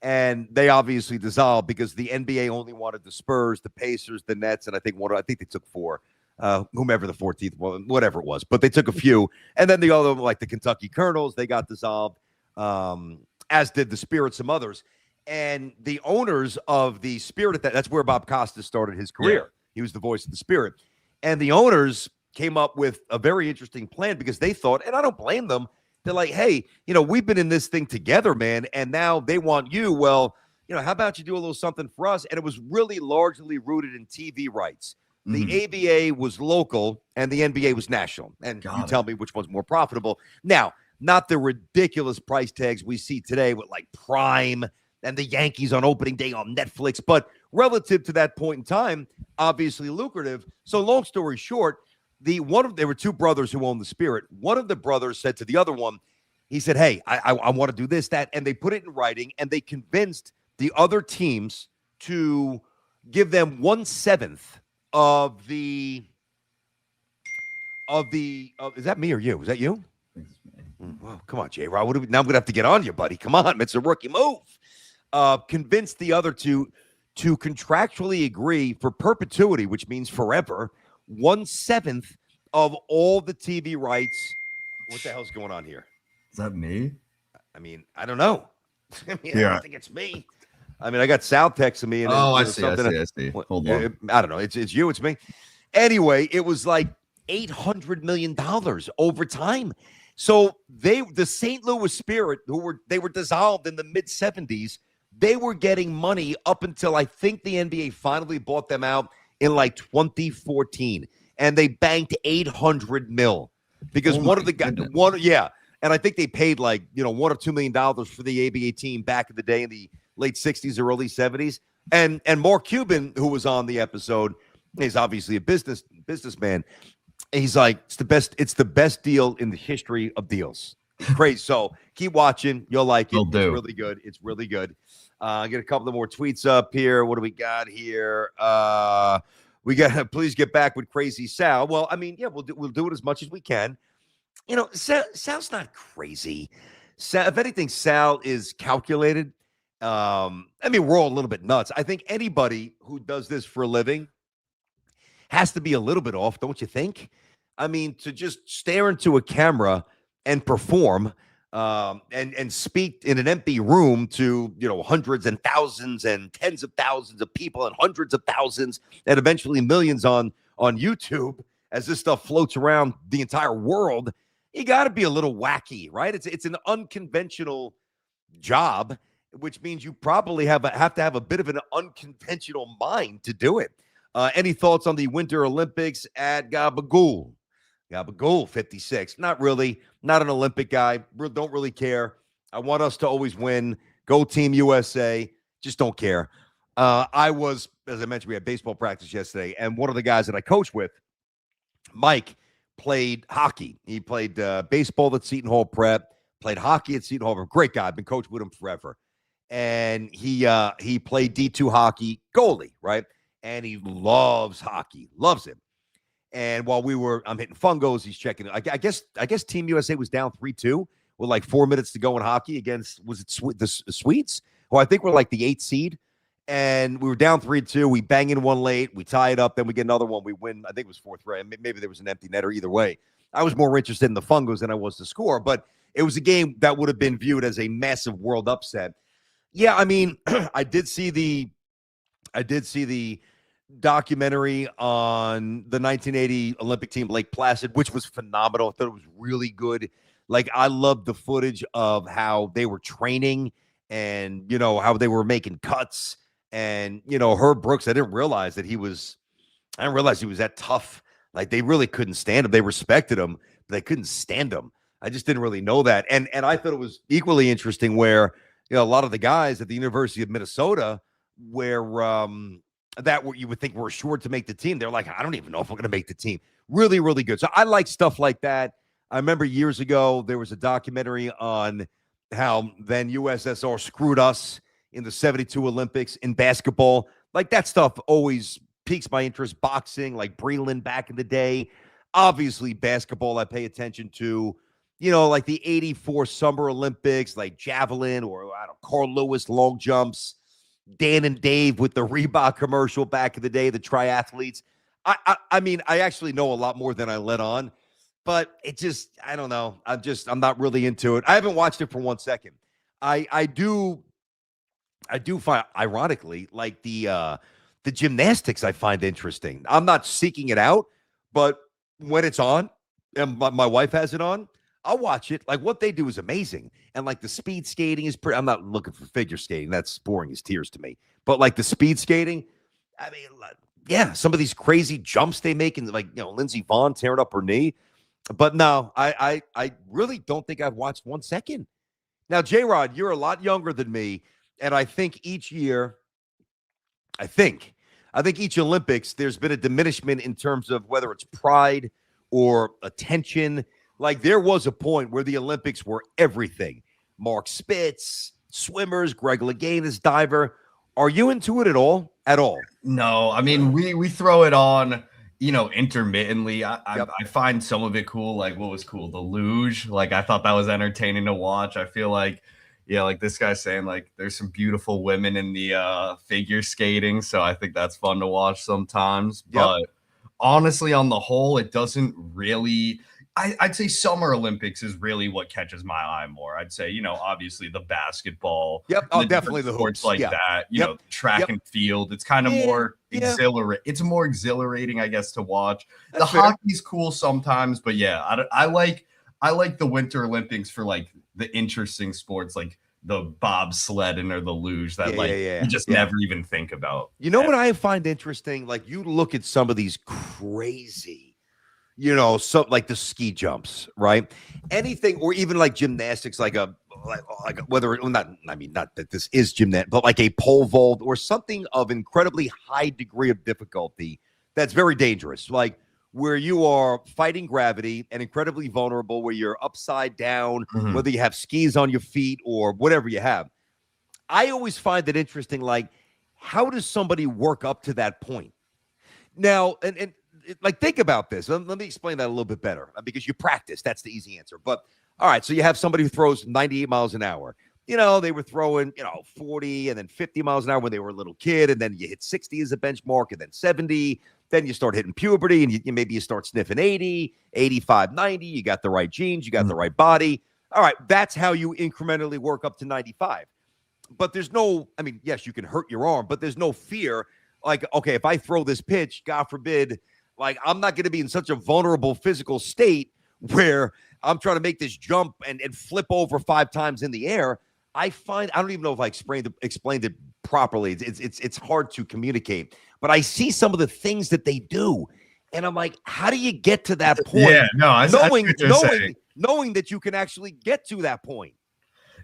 And they obviously dissolved because the NBA only wanted the Spurs, the Pacers, the Nets, and I think they took 4. Whomever the 14th one, whatever it was, but they took a few, and then the other, like the Kentucky Colonels, they got dissolved, as did the Spirit, some others, and the owners of the Spirit. That's where Bob Costas started his career. Yeah. He was the voice of the Spirit, and the owners came up with a very interesting plan because they thought, and I don't blame them. They're like, hey, we've been in this thing together, man, and now they want you. Well, how about you do a little something for us? And it was really largely rooted in TV rights. The ABA was local and the NBA was national. And tell me which one's more profitable. Now, not the ridiculous price tags we see today with like Prime and the Yankees on opening day on Netflix, but relative to that point in time, obviously lucrative. So long story short, there were 2 brothers who owned the Spirit. One of the brothers said to the other one, he said, hey, I want to do this, that. And they put it in writing and they convinced the other teams to give them 1/7 of the is that me or you? Is that you? Well, come on, J. Rod. Now I'm going to have to get on you, buddy. Come on. It's a rookie move. Convince the other two to contractually agree for perpetuity, which means forever, 1/7 of all the TV rights. What the hell's going on here? Is that me? I mean, I don't know. I mean, Yeah. I don't think it's me. I mean, I got Sal texting me. And I see. Hold on. I don't know. It's you. It's me. Anyway, it was like $800 million over time. So the St. Louis Spirit, they were dissolved in the mid 70s. They were getting money up until I think the NBA finally bought them out in like 2014, and they banked $800 million because one of the guys, and I think they paid like $1 or $2 million for the ABA team back in the day in the late 60s or early 70s. And Mark Cuban, who was on the episode, he's obviously a businessman. He's like, it's the best deal in the history of deals. Crazy. So keep watching. You'll like it. It's really good. It's really good. Get a couple of more tweets up here. What do we got here? We got please get back with Crazy Sal. Well, I mean, yeah, we'll do it as much as we can. Sal's not crazy. If anything, Sal is calculated. I mean, we're all a little bit nuts. I think anybody who does this for a living has to be a little bit off, don't you think? I mean, to just stare into a camera and perform and speak in an empty room to, hundreds and thousands and tens of thousands of people and hundreds of thousands and eventually millions on YouTube as this stuff floats around the entire world, you got to be a little wacky, right? It's an unconventional job, which means you probably have to have a bit of an unconventional mind to do it. Any thoughts on the Winter Olympics at Gabagool? Gabagool, 56. Not really. Not an Olympic guy. Don't really care. I want us to always win. Go Team USA. Just don't care. I was, as I mentioned, we had baseball practice yesterday, and one of the guys that I coach with, Mike, played hockey. He played baseball at Seton Hall Prep, played hockey at Seton Hall Prep. Great guy. I've been coached with him forever. And he played D2 hockey goalie, right? And he loves hockey, loves it. And while I'm hitting fungos, he's checking. I guess Team USA was down 3-2 with like 4 minutes to go in hockey against, was it the Swedes? Who I think were like the 8th seed. And we were down 3-2. We bang in one late. We tie it up. Then we get another one. We win. I think it was 4th right. Maybe there was an empty netter. Either way, I was more interested in the fungos than I was the score. But it was a game that would have been viewed as a massive world upset. Yeah, I mean, I did see the documentary on the 1980 Olympic team, Lake Placid, which was phenomenal. I thought it was really good. Like, I loved the footage of how they were training and, how they were making cuts. And, Herb Brooks, I didn't realize he was that tough. Like, they really couldn't stand him. They respected him, but they couldn't stand him. I just didn't really know that. And I thought it was equally interesting where, a lot of the guys at the University of Minnesota where you would think were assured to make the team, they're like, I don't even know if we're going to make the team. Really, really good. So I like stuff like that. I remember years ago, there was a documentary on how then USSR screwed us in the 72 Olympics in basketball. Like, that stuff always piques my interest. Boxing, like Breland back in the day. Obviously, basketball I pay attention to. Like the 84 Summer Olympics, like javelin or Carl Lewis long jumps. Dan and Dave with the Reebok commercial back in the day, the triathletes. I mean, I actually know a lot more than I let on, but it just, I don't know. I'm not really into it. I haven't watched it for 1 second. I do find, ironically, like the gymnastics I find interesting. I'm not seeking it out, but when it's on and my wife has it on, I'll watch it. Like, what they do is amazing. And like the speed skating is pretty, I'm not looking for figure skating. That's boring as tears to me. But like the speed skating, I mean, yeah, some of these crazy jumps they make, and like, Lindsey Vonn tearing up her knee. But no, I really don't think I've watched 1 second. Now, J-Rod, you're a lot younger than me. And I think each year, I think each Olympics, there's been a diminishment in terms of whether it's pride or attention. Like, there was a point where the Olympics were everything. Mark Spitz, swimmers, Greg Louganis, diver. Are you into it at all? At all? No, I mean we throw it on, intermittently. Yep. I find some of it cool. Like what was cool, the luge. Like I thought that was entertaining to watch. I feel like, yeah, like this guy's saying, like there's some beautiful women in the figure skating, so I think that's fun to watch sometimes. Yep. But honestly, on the whole, it doesn't really. I'd say Summer Olympics is really what catches my eye more. I'd say, obviously the basketball. Yep. Oh, definitely the sports hoops. like Yeah. that. Yep. Track Yep. and field. It's kind of Yeah. more Yeah. exhilarating. It's more exhilarating, I guess, to watch. That's the fair. hockey's cool sometimes, but yeah, I like the Winter Olympics for like the interesting sports, like the bobsledding or the luge that you just never even think about. You know what I find interesting? Like you look at some of these crazy, so like the ski jumps, right? Anything, or even like gymnastics, like whether not that this is gymnast, but like a pole vault or something of incredibly high degree of difficulty that's very dangerous, like where you are fighting gravity and incredibly vulnerable, where you're upside down, whether you have skis on your feet or whatever you have. I always find it interesting, like how does somebody work up to that point? Now, and like think about this. Let me explain that a little bit better because you practice. That's the easy answer. But all right, so you have somebody who throws 98 miles an hour. They were throwing, 40 and then 50 miles an hour when they were a little kid, and then you hit 60 as a benchmark, and then 70. Then you start hitting puberty, and maybe you start sniffing 80, 85, 90. You got the right genes, you got the right body. All right, that's how you incrementally work up to 95. But there's no, yes, you can hurt your arm, but there's no fear. Like, okay, if I throw this pitch, God forbid, like I'm not going to be in such a vulnerable physical state where I'm trying to make this jump and flip over 5 times in the air. I don't even know if I explained it properly. It's hard to communicate, but I see some of the things that they do, and I'm like, how do you get to that point? Yeah, no, knowing that you can actually get to that point.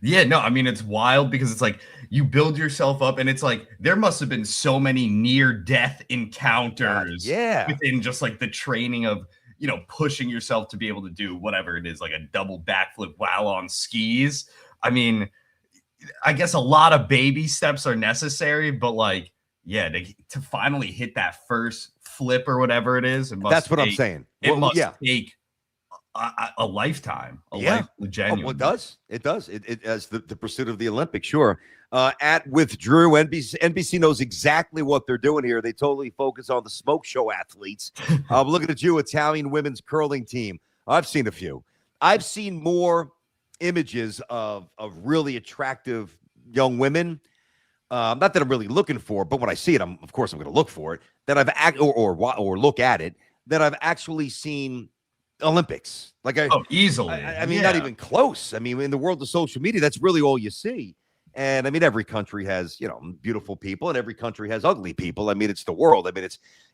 Yeah, no, it's wild because it's like you build yourself up, and it's like there must have been so many near-death encounters within just like the training of, pushing yourself to be able to do whatever it is, like a double backflip while on skis. I guess a lot of baby steps are necessary, but like, yeah, to finally hit that first flip or whatever it is, that's what I'm saying. It must take a lifetime. Genuinely. It does. It as the pursuit of the Olympics. Sure. With Drew, NBC knows exactly what they're doing here. They totally focus on the smoke show athletes. Looking at you, Italian women's curling team. I've seen a few. I've seen more images of really attractive young women. Not that I'm really looking for, but when I see it, of course I'm going to look for it. That I've or look at it. That I've actually seen Olympics. Easily. Not even close. In the world of social media, that's really all you see. And every country has, beautiful people, and every country has ugly people. It's the world.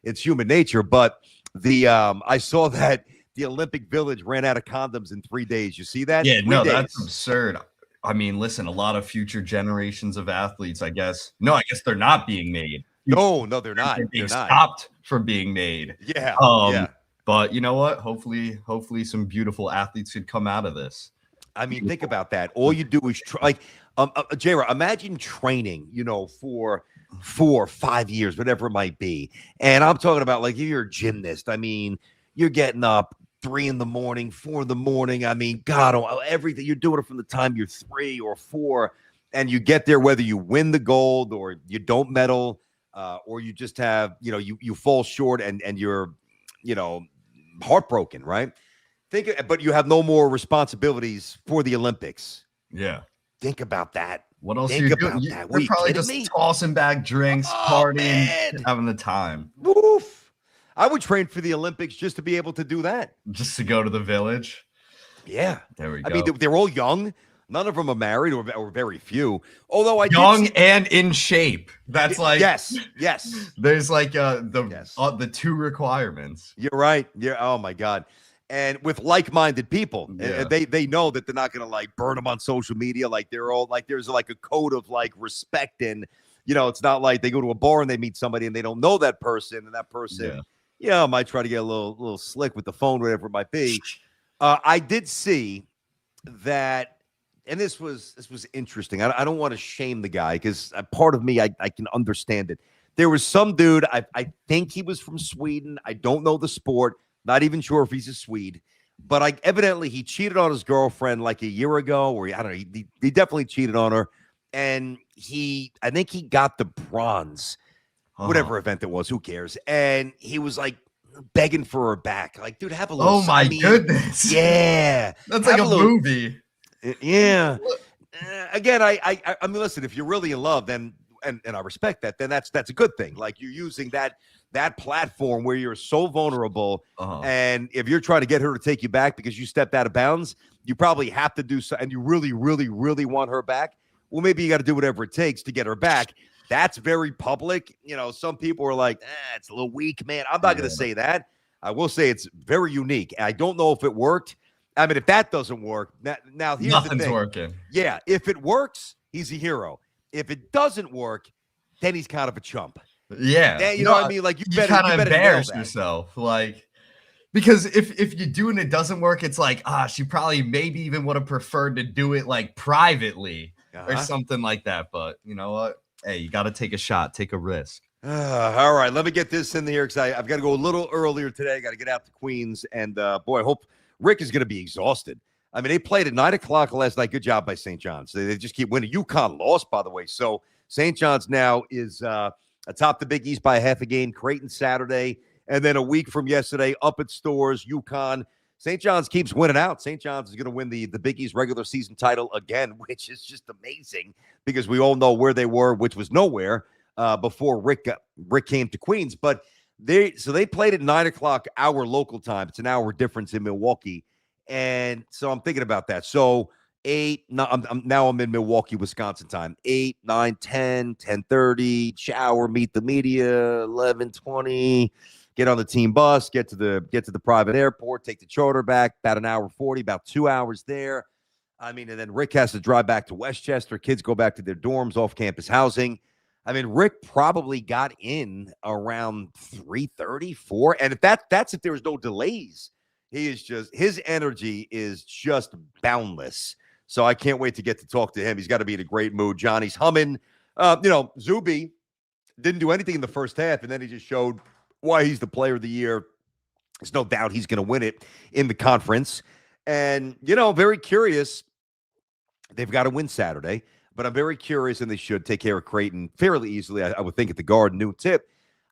It's human nature. But I saw that the Olympic Village ran out of condoms in 3 days. You see that? Yeah, no, that's absurd. Listen, a lot of future generations of athletes, I guess they're not being made. No, they're not. They're being stopped from being made. Yeah. But you know what? Hopefully some beautiful athletes could come out of this. Think about that. All you do is J-Rod, imagine training, for 4 or 5 years, whatever it might be. And I'm talking about like you're a gymnast. You're getting up 3 a.m, 4 a.m. God, everything. You're doing it from the time you're 3 or 4, and you get there whether you win the gold or you don't medal, or you just have, you fall short and you're, heartbroken, right? But you have no more responsibilities for the Olympics. Yeah. Think about that. What else are you doing? You're probably just tossing back drinks, partying, having the time. Woof. I would train for the Olympics just to be able to do that. Just to go to the village. Yeah. There we go. They're all young. None of them are married, or very few. Although and in shape. That's like yes. There's like the 2 requirements. You're right. Yeah. Oh my God. And with like-minded people, they know that they're not going to like burn them on social media. Like they're all like there's like a code of like respect, and it's not like they go to a bar and they meet somebody and they don't know that person, and that person might try to get a little slick with the phone, whatever it might be. I did see that. and this was interesting. I don't want to shame the guy because part of me, I can understand it. There was some dude, I think he was from Sweden. I don't know the sport. Not even sure if he's a Swede. But evidently he cheated on his girlfriend like a year ago, or I don't know. He definitely cheated on her. And I think he got the bronze, whatever event it was. Who cares? And he was like begging for her back. Like, dude, have a little. Oh my goodness. Yeah. That's like a movie. Yeah. Again, I mean, listen, if you're really in love, then and I respect that, then that's a good thing. Like you're using that platform where you're so vulnerable. And if you're trying to get her to take you back because you stepped out of bounds, you probably have to do so. And you really, really, really want her back. Well, maybe you got to do whatever it takes to get her back. That's very public. You know, some people are like, it's a little weak, man. I'm not going to say that. I will say it's very unique. I don't know if it worked. I mean, if that doesn't work, now here's the thing. Nothing's working. Yeah, if it works, he's a hero. If it doesn't work, then he's kind of a chump. Yeah. Then, you know what I mean? Like, you better embarrass yourself. Like, because if you do and it doesn't work, it's like, she probably maybe even would have preferred to do it like privately or something like that. But you know what? Hey, you got to take a shot, take a risk. All right, let me get this in here because I've got to go a little earlier today. I got to get out to Queens. And, boy, I hope Rick is going to be exhausted. I mean, they played at 9 o'clock last night. Good job by St. John's. They just keep winning. UConn lost, by the way. So St. John's now is atop the Big East by half a game. Creighton Saturday. And then a week from yesterday, up at Stores, UConn. St. John's keeps winning out. St. John's is going to win the Big East regular season title again, which is just amazing because we all know where they were, which was nowhere before Rick came to Queens. But they played at 9 o'clock our local time. It's an hour difference in Milwaukee. And so I'm thinking about that. So I'm in Milwaukee, Wisconsin time. 8, 9, 10, 10:30, shower, meet the media, 11:20, get on the team bus, get to the private airport, take the charter back, about an hour 40, about 2 hours there. I mean, and then Rick has to drive back to Westchester. Kids go back to their dorms, off-campus housing. I mean, Rick probably got in around 3:30, 4. And if that's if there was no delays. His energy is just boundless. So I can't wait to get to talk to him. He's got to be in a great mood. Johnny's humming. Zuby didn't do anything in the first half, and then he just showed why he's the player of the year. There's no doubt he's going to win it in the conference. And, very curious. They've got to win Saturday, but I'm very curious, and they should take care of Creighton fairly easily, I would think, at the Garden. New tip.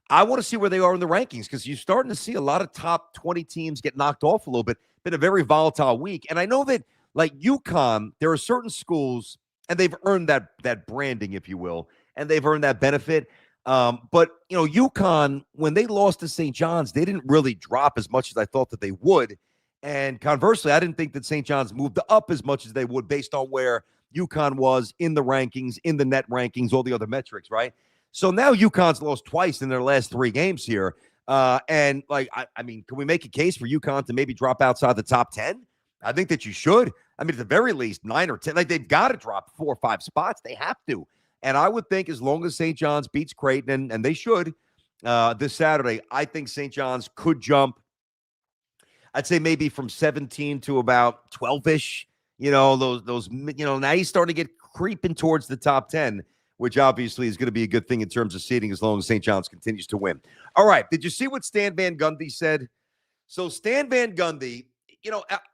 I want to see where they are in the rankings because you're starting to see a lot of top 20 teams get knocked off a little bit. Been a very volatile week. And I know that, like UConn, there are certain schools, and they've earned that branding, if you will, and they've earned that benefit. But, UConn, when they lost to St. John's, they didn't really drop as much as I thought that they would. And conversely, I didn't think that St. John's moved up as much as they would based on where UConn was in the rankings, in the net rankings, all the other metrics, right? So now UConn's lost twice in their last 3 games here. And I mean, can we make a case for UConn to maybe drop outside the top 10? I think that you should. I mean, at the very least, 9 or 10. Like, they've got to drop 4 or 5 spots. They have to. And I would think as long as St. John's beats Creighton, and they should this Saturday, I think St. John's could jump, I'd say maybe from 17 to about 12-ish. Those now he's starting to get creeping towards the top 10. Which obviously is going to be a good thing in terms of seeding as long as St. John's continues to win. All right. Did you see what Stan Van Gundy said? So Stan Van Gundy,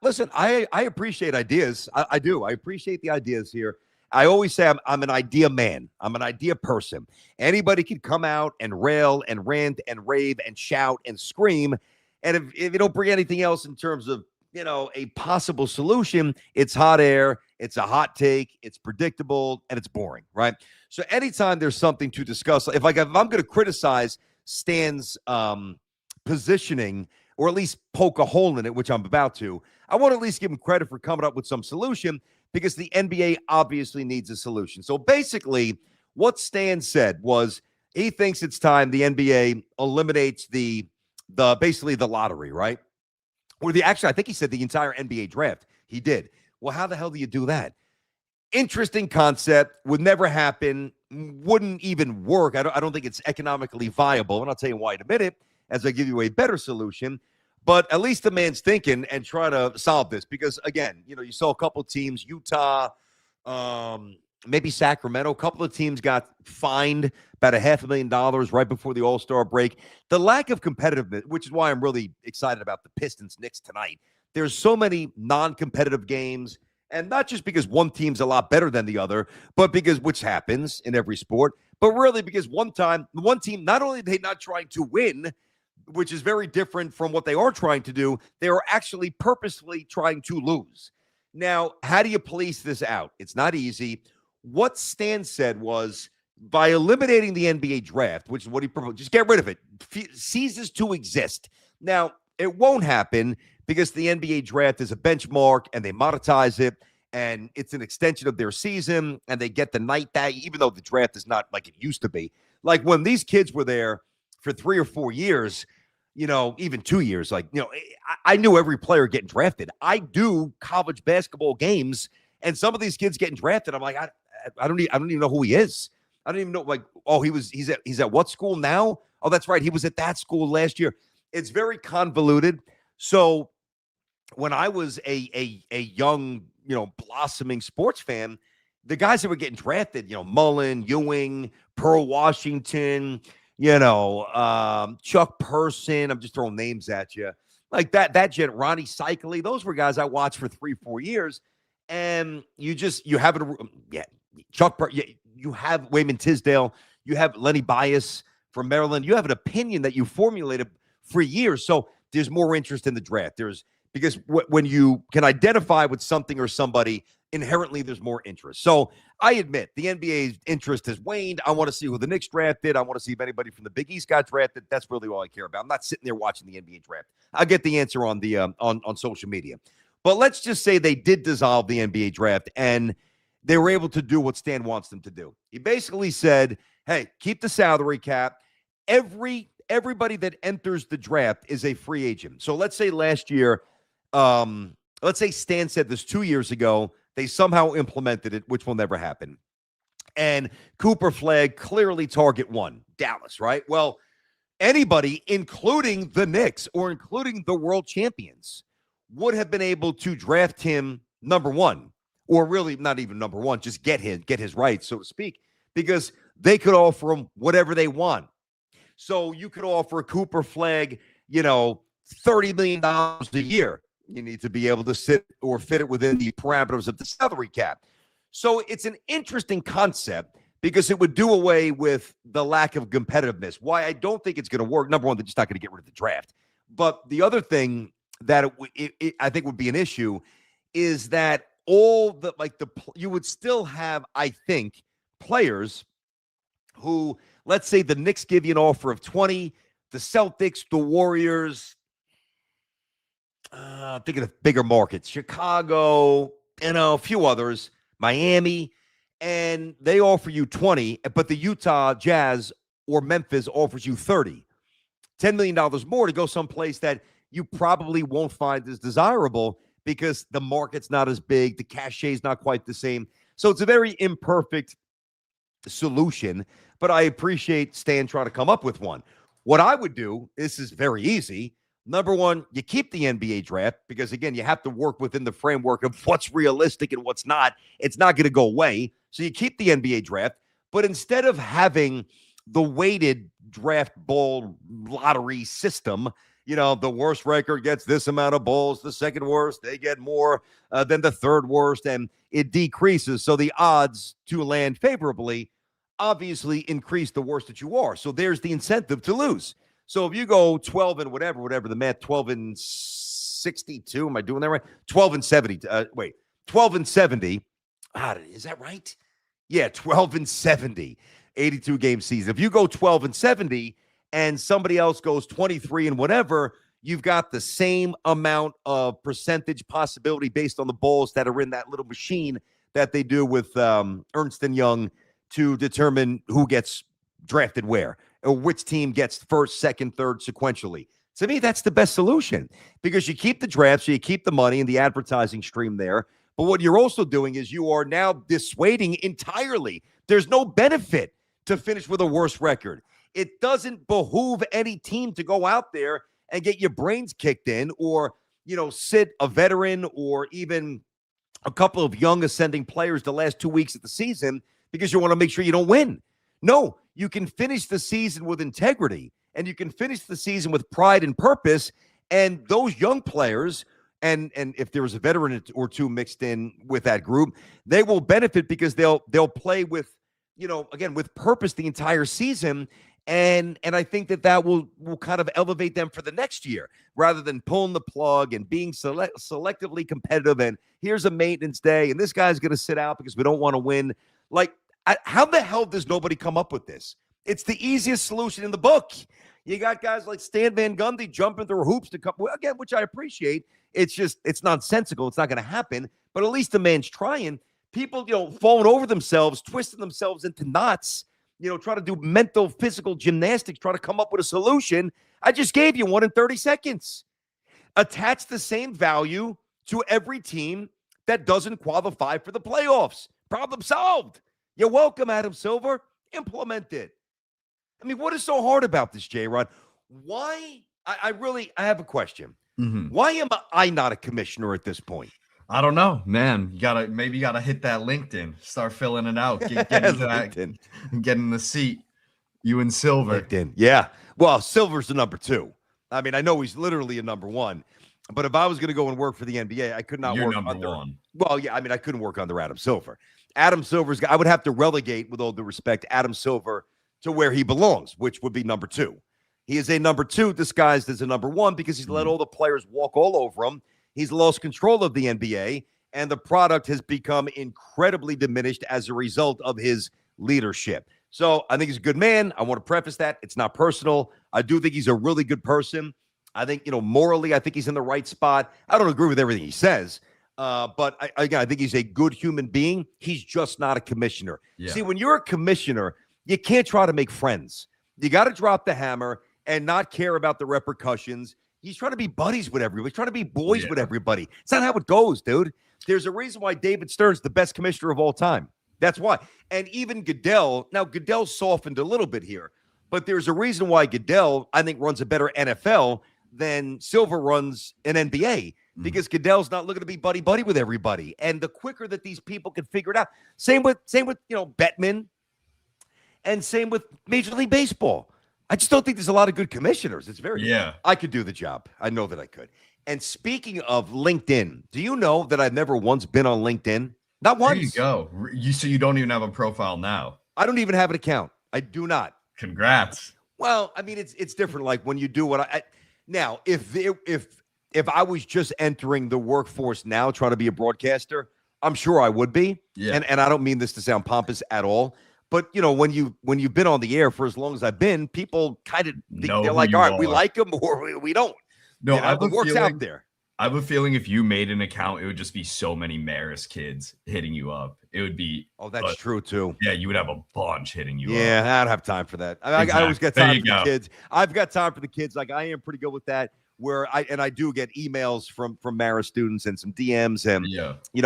listen, I appreciate ideas. I do. I appreciate the ideas here. I always say I'm an idea man. I'm an idea person. Anybody can come out and rail and rant and rave and shout and scream. And if you don't bring anything else in terms of, a possible solution, it's hot air, it's a hot take, it's predictable, and it's boring, right? So anytime there's something to discuss, if I'm going to criticize Stan's positioning, or at least poke a hole in it, which I'm about to, I want to at least give him credit for coming up with some solution because the NBA obviously needs a solution. So basically, what Stan said was he thinks it's time the NBA eliminates basically the lottery, right? Or I think he said the entire NBA draft. He did. Well, how the hell do you do that? Interesting concept. Would never happen. Wouldn't even work. I don't think it's economically viable. And I'll tell you why in a minute as I give you a better solution. But at least the man's thinking and trying to solve this. Because, again, you saw a couple teams, Utah, Maybe Sacramento. A couple of teams got fined about $500,000 right before the All-Star break. The lack of competitiveness, which is why I'm really excited about the Pistons Knicks tonight. There's so many non-competitive games, and not just because one team's a lot better than the other, but because, which happens in every sport, but really because one team, not only are they not trying to win, which is very different from what they are trying to do, they are actually purposefully trying to lose. Now, how do you police this out? It's not easy. What Stan said was, by eliminating the NBA draft, which is what he proposed, just get rid of it. Ceases to exist. Now, it won't happen because the NBA draft is a benchmark and they monetize it and it's an extension of their season and they get the night that, even though the draft is not like it used to be. Like when these kids were there for 3 or 4 years, even 2 years, I knew every player getting drafted. I do college basketball games and some of these kids getting drafted. I'm like, I don't even know who he is. I don't even know, he's at what school now? Oh, that's right. He was at that school last year. It's very convoluted. So when I was a young, blossoming sports fan, the guys that were getting drafted, Mullen, Ewing, Pearl Washington, Chuck Person, I'm just throwing names at you. Like that Ronnie Cycli, those were guys I watched for 3-4 years. And you have it. You have Wayman Tisdale, you have Lenny Bias from Maryland. You have an opinion that you formulated for years. So there's more interest in the draft. Because when you can identify with something or somebody, inherently there's more interest. So I admit the NBA's interest has waned. I want to see who the Knicks drafted. I want to see if anybody from the Big East got drafted. That's really all I care about. I'm not sitting there watching the NBA draft. I'll get the answer on the on social media. But let's just say they did dissolve the NBA draft and they were able to do what Stan wants them to do. He basically said, hey, keep the salary cap. Everybody that enters the draft is a free agent. So let's say last year, let's say Stan said this 2 years ago, they somehow implemented it, which will never happen. And Cooper Flag, clearly target one, Dallas, right? Well, anybody, including the Knicks or including the world champions, would have been able to draft him number one, or really not even number one, just get his rights, so to speak, because they could offer him whatever they want. So you could offer Cooper Flag, $30 million a year. You need to be able to sit or fit it within the parameters of the salary cap. So it's an interesting concept because it would do away with the lack of competitiveness. Why I don't think it's going to work. Number one, they're just not going to get rid of the draft. But the other thing that I think would be an issue is that you would still have, I think, players who, let's say the Knicks give you an offer of 20, the Celtics, the Warriors, thinking of bigger markets, Chicago, a few others, Miami, and they offer you 20, but the Utah Jazz or Memphis offers you 30, $10 million more to go someplace that you probably won't find as desirable because the market's not as big, the cachet is not quite the same. So it's a very imperfect solution, but I appreciate Stan trying to come up with one. What I would do, this is very easy. Number one, you keep the NBA draft because, again, you have to work within the framework of what's realistic and what's not. It's not going to go away. So you keep the NBA draft, but instead of having the weighted draft ball lottery system, the worst record gets this amount of balls, the second worst, they get more than the third worst, and it decreases. So the odds to land favorably obviously increase the worse that you are. So there's the incentive to lose. So if you go 12 and whatever the math, 12 and 62, am I doing that right? 12 and 70. 12 and 70. Is that right? Yeah, 12 and 70, 82 game season. If you go 12 and 70 and somebody else goes 23 and whatever, you've got the same amount of percentage possibility based on the balls that are in that little machine that they do with Ernst & Young to determine who gets drafted where, or which team gets first, second, third sequentially. To me, that's the best solution because you keep the draft, so you keep the money and the advertising stream there. But what you're also doing is you are now dissuading entirely. There's no benefit to finish with a worse record. It doesn't behoove any team to go out there and get your brains kicked in or, sit a veteran or even a couple of young ascending players the last 2 weeks of the season because you want to make sure you don't win. No, you can finish the season with integrity and you can finish the season with pride and purpose. And those young players, and if there was a veteran or two mixed in with that group, they will benefit because they'll play with, again, with purpose the entire season. And I think that will kind of elevate them for the next year rather than pulling the plug and being selectively competitive. And here's a maintenance day, and this guy's going to sit out because we don't want to win. Like, how the hell does nobody come up with this? It's the easiest solution in the book. You got guys like Stan Van Gundy jumping through hoops to come, again, which I appreciate. It's nonsensical. It's not going to happen. But at least the man's trying. People, falling over themselves, twisting themselves into knots, try to do mental, physical gymnastics, try to come up with a solution. I just gave you one in 30 seconds. Attach the same value to every team that doesn't qualify for the playoffs. Problem solved. You're welcome, Adam Silver. Implement it. I mean, what is so hard about this, J-Rod? Why? I have a question. Mm-hmm. Why am I not a commissioner at this point? I don't know, man. You gotta hit that LinkedIn. Start filling it out. Get into that, get in the seat. You and Silver. LinkedIn. Yeah. Well, Silver's the number 2. I mean, I know he's literally a number 1. But if I was going to go and work for the NBA, I could not work under one. Well, yeah, I mean, I couldn't work under Adam Silver. Adam Silver's I would have to relegate, with all due respect, Adam Silver to where he belongs, which would be number 2. He is a number 2 disguised as a number 1 because he's let all the players walk all over him. He's lost control of the NBA, and the product has become incredibly diminished as a result of his leadership. So I think he's a good man. I want to preface that. It's not personal. I do think he's a really good person. I think, morally, I think he's in the right spot. I don't agree with everything he says, but I think he's a good human being. He's just not a commissioner. Yeah. See, when you're a commissioner, you can't try to make friends. You got to drop the hammer and not care about the repercussions. He's trying to be buddies with everybody. He's trying to be boys with everybody. It's not how it goes, dude. There's a reason why David Stern's the best commissioner of all time. That's why. And even Goodell, now Goodell softened a little bit here, but there's a reason why Goodell, I think, runs a better NFL than Silver runs an NBA, because Goodell's not looking to be buddy-buddy with everybody. And the quicker that these people can figure it out, same with Bettman, and same with Major League Baseball. I just don't think there's a lot of good commissioners. It's very good. I could do the job. I know that I could. And speaking of LinkedIn, do you know that I've never once been on LinkedIn? Not once. There you go. So you don't even have a profile now? I don't even have an account. I do not. Congrats. Well, I mean, it's different. Like when you do what I now, if I was just entering the workforce now, trying to be a broadcaster, I'm sure I would be. Yeah. And I don't mean this to sound pompous at all. But, when you've been on the air for as long as I've been, people kind of, they're like, all right, we like them or we don't. No, I have a works feeling, out there. I have a feeling if you made an account, it would just be so many Marist kids hitting you up. It would be. Oh, that's true, too. Yeah, you would have a bunch hitting you up. Yeah, I don't have time for that. I always get time for the kids. I've got time for the kids. Like, I am pretty good with that. I do get emails from Marist students and some DMs. And,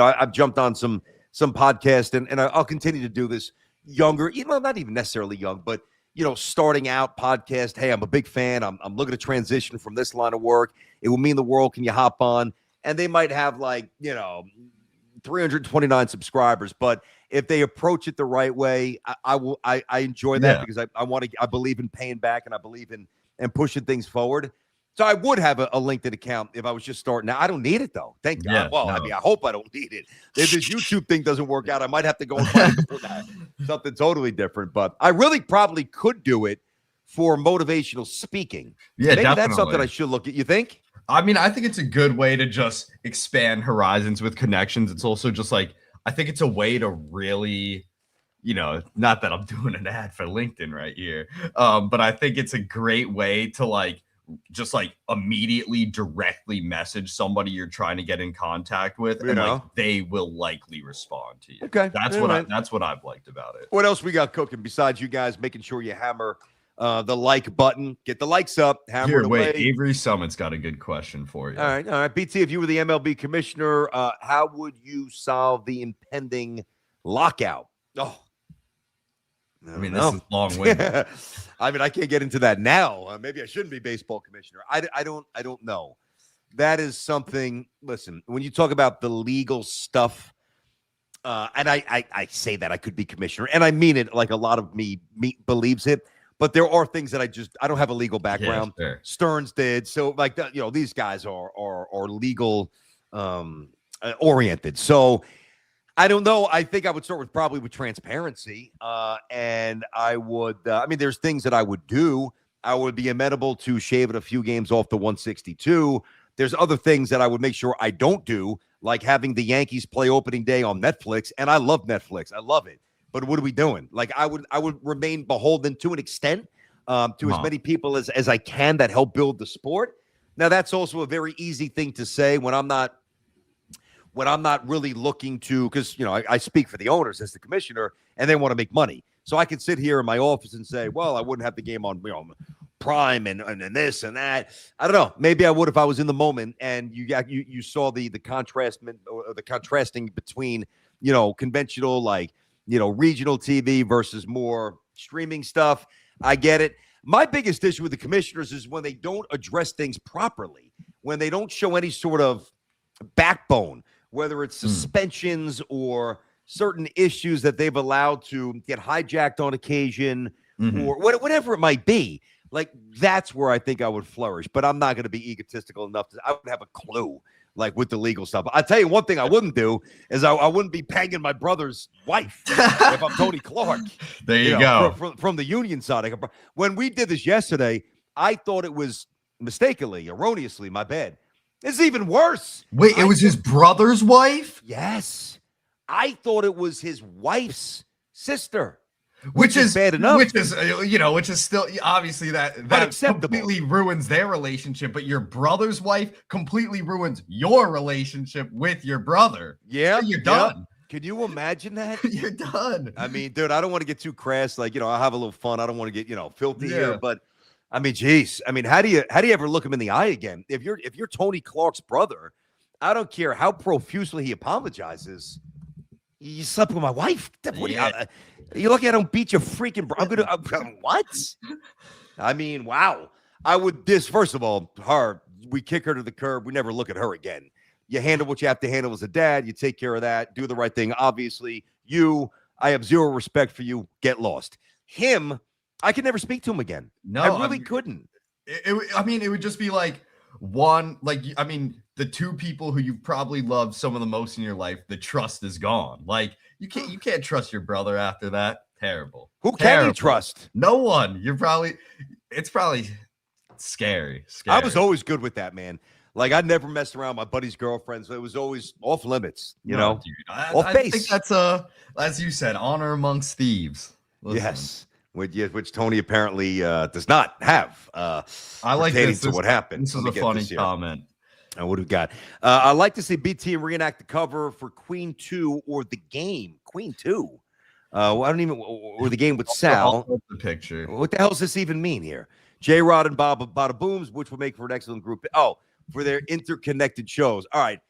I've jumped on some podcasts, and I'll continue to do this. Younger, not even necessarily young, but starting out podcast. Hey, I'm a big fan. I'm looking to transition from this line of work. It will mean the world. Can you hop on? And they might have 329 subscribers, but if they approach it the right way, I enjoy that because I believe in paying back and I believe in pushing things forward. So I would have a LinkedIn account if I was just starting out. I don't need it, though. Thank God. Yeah, well, no. I mean, I hope I don't need it. If this YouTube thing doesn't work out, I might have to go and find something totally different. But I really probably could do it for motivational speaking. Yeah, maybe definitely. That's something I should look at. You think? I mean, I think it's a good way to just expand horizons with connections. It's also just I think it's a way to really, not that I'm doing an ad for LinkedIn right here, but I think it's a great way to just immediately directly message somebody you're trying to get in contact with, and they will likely respond to you. Okay, that's what I've liked about it. What else we got cooking besides you guys making sure you hammer the like button, get the likes up, hammer it away? Avery Summit's got a good question for you. All right, BT. If you were the MLB commissioner, how would you solve the impending lockout? Oh. I mean, this is long-winded. I mean, I can't get into that now. Maybe I shouldn't be baseball commissioner. I don't know. that is something. Listen, when you talk about the legal stuff, and I say that I could be commissioner, and I mean it like a lot of me believes it. But there are things that I don't have a legal background. Yeah, sure. Stearns did, so like these guys are legal oriented. So I don't know. I think I would start with transparency, and I would. I mean, there's things that I would do. I would be amenable to shaving a few games off the 162. There's other things that I would make sure I don't do, like having the Yankees play opening day on Netflix. And I love Netflix. I love it. But what are we doing? Like I would remain beholden to an extent to as many people as I can that help build the sport. Now, that's also a very easy thing to say when I'm not really looking to, because I speak for the owners as the commissioner, and they want to make money. So I can sit here in my office and say, well, I wouldn't have the game on Prime and this and that. I don't know. Maybe I would if I was in the moment and you saw the contrasting between conventional regional TV versus more streaming stuff. I get it. My biggest issue with the commissioners is when they don't address things properly, when they don't show any sort of backbone, whether it's suspensions or certain issues that they've allowed to get hijacked on occasion or whatever it might be. Like, that's where I think I would flourish. But I'm not going to be egotistical enough I wouldn't have a clue, with the legal stuff. I'll tell you one thing I wouldn't do is I wouldn't be banging my brother's wife if I'm Tony Clark. There you go. From the union side. When we did this yesterday, I thought it was erroneously, my bad. It's even worse. Wait, it was his brother's wife? Yes. I thought it was his wife's sister. Which is bad enough. Which is still obviously that completely ruins their relationship. But your brother's wife completely ruins your relationship with your brother. Yeah, you're done. Yeah. Can you imagine that? You're done. I mean, dude, I don't want to get too crass. I'll have a little fun. I don't want to get filthy here. But I mean, geez. I mean, how do you ever look him in the eye again? If you're Tony Clark's brother, I don't care how profusely he apologizes. You slept with my wife. You're lucky I don't beat your freaking. What? I mean, wow. I would first of all, we kick her to the curb. We never look at her again. You handle what you have to handle as a dad. You take care of that. Do the right thing. Obviously, I have zero respect for you. Get lost. Him, I could never speak to him again. No, I really couldn't. It would just be like the two people who you've probably loved some of the most in your life, the trust is gone. Like you can't trust your brother after that. Terrible. Who can you trust? No one. It's probably scary. I was always good with that, man. Like I never messed around with my buddy's girlfriends. It was always off limits, dude. I think that's as you said, honor amongst thieves. Listen. Yes. Which Tony apparently does not have. I like this. To what happened. This is a funny comment. What do we got? I'd like to see BT reenact the cover for Queen 2 or the game. Queen 2. I don't even, or the game with Sal. The picture. What the hell does this even mean here? J-Rod and Bob Bada Booms, which will make for an excellent group. Oh, for their interconnected shows. All right.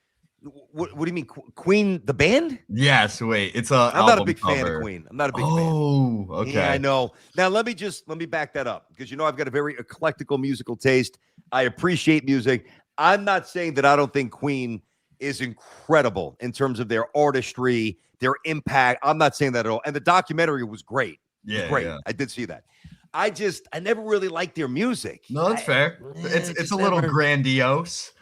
What do you mean? Queen, the band? Yes. Wait, it's I'm not a big fan of Queen. I'm not a big fan. Oh, okay. Yeah, I know. Now, let me back that up because I've got a very eclectical musical taste. I appreciate music. I'm not saying that I don't think Queen is incredible in terms of their artistry, their impact. I'm not saying that at all. And the documentary was great. Yeah, great. Yeah. I did see that. I never really liked their music. No, that's fair. It's a little grandiose.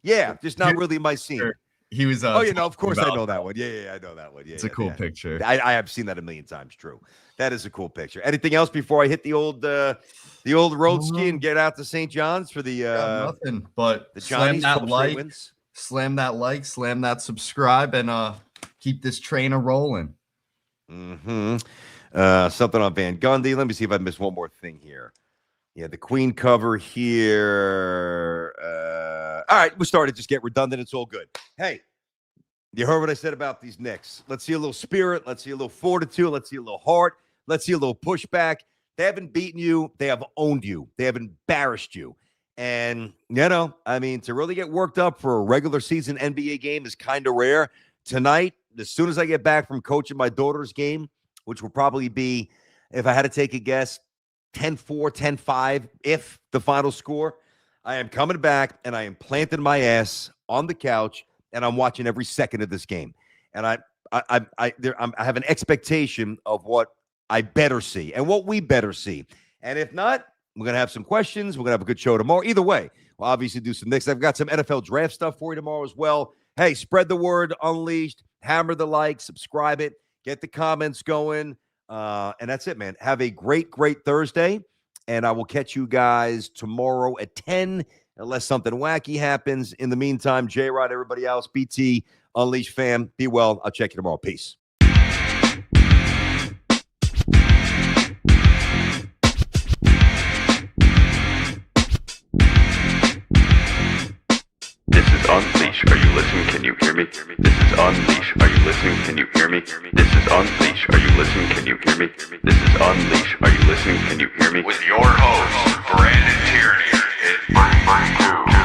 Yeah, just not really my scene. He was. Of course I know that one. Yeah, I know that one. Yeah, it's a cool picture. I have seen that a million times. True, that is a cool picture. Anything else before I hit the old road ski and get out to St. John's for the nothing but the slam that like, slam that subscribe, and keep this train a rolling. Something on Van Gundy. Let me see if I missed one more thing here. Yeah, the Queen cover here. All right, we started. Just get redundant. It's all good. Hey, you heard what I said about these Knicks. Let's see a little spirit. Let's see a little fortitude. Let's see a little heart. Let's see a little pushback. They haven't beaten you. They have owned you. They have embarrassed you. And, to really get worked up for a regular season NBA game is kind of rare. Tonight, as soon as I get back from coaching my daughter's game, which will probably be, if I had to take a guess, 10-4, 10-5, if the final score. I am coming back, and I am planting my ass on the couch, and I'm watching every second of this game. And I have an expectation of what I better see and what we better see. And if not, we're going to have some questions. We're going to have a good show tomorrow. Either way, we'll obviously do some Knicks. I've got some NFL draft stuff for you tomorrow as well. Hey, spread the word, Unleashed. Hammer the like, subscribe it, get the comments going. And that's it, man. Have a great, great Thursday. And I will catch you guys tomorrow at 10, unless something wacky happens. In the meantime, J-Rod, everybody else, BT, Unleashed fam, be well. I'll check you tomorrow. Peace. This is Unleash. Are you listening? Can you hear me? This is Unleash. Are you listening? Can you hear me? This is Unleash. Are you listening? Can you hear me? This is Unleash. Are you listening? Can you hear me? With your host, Brandon Tierney. It's 3 2.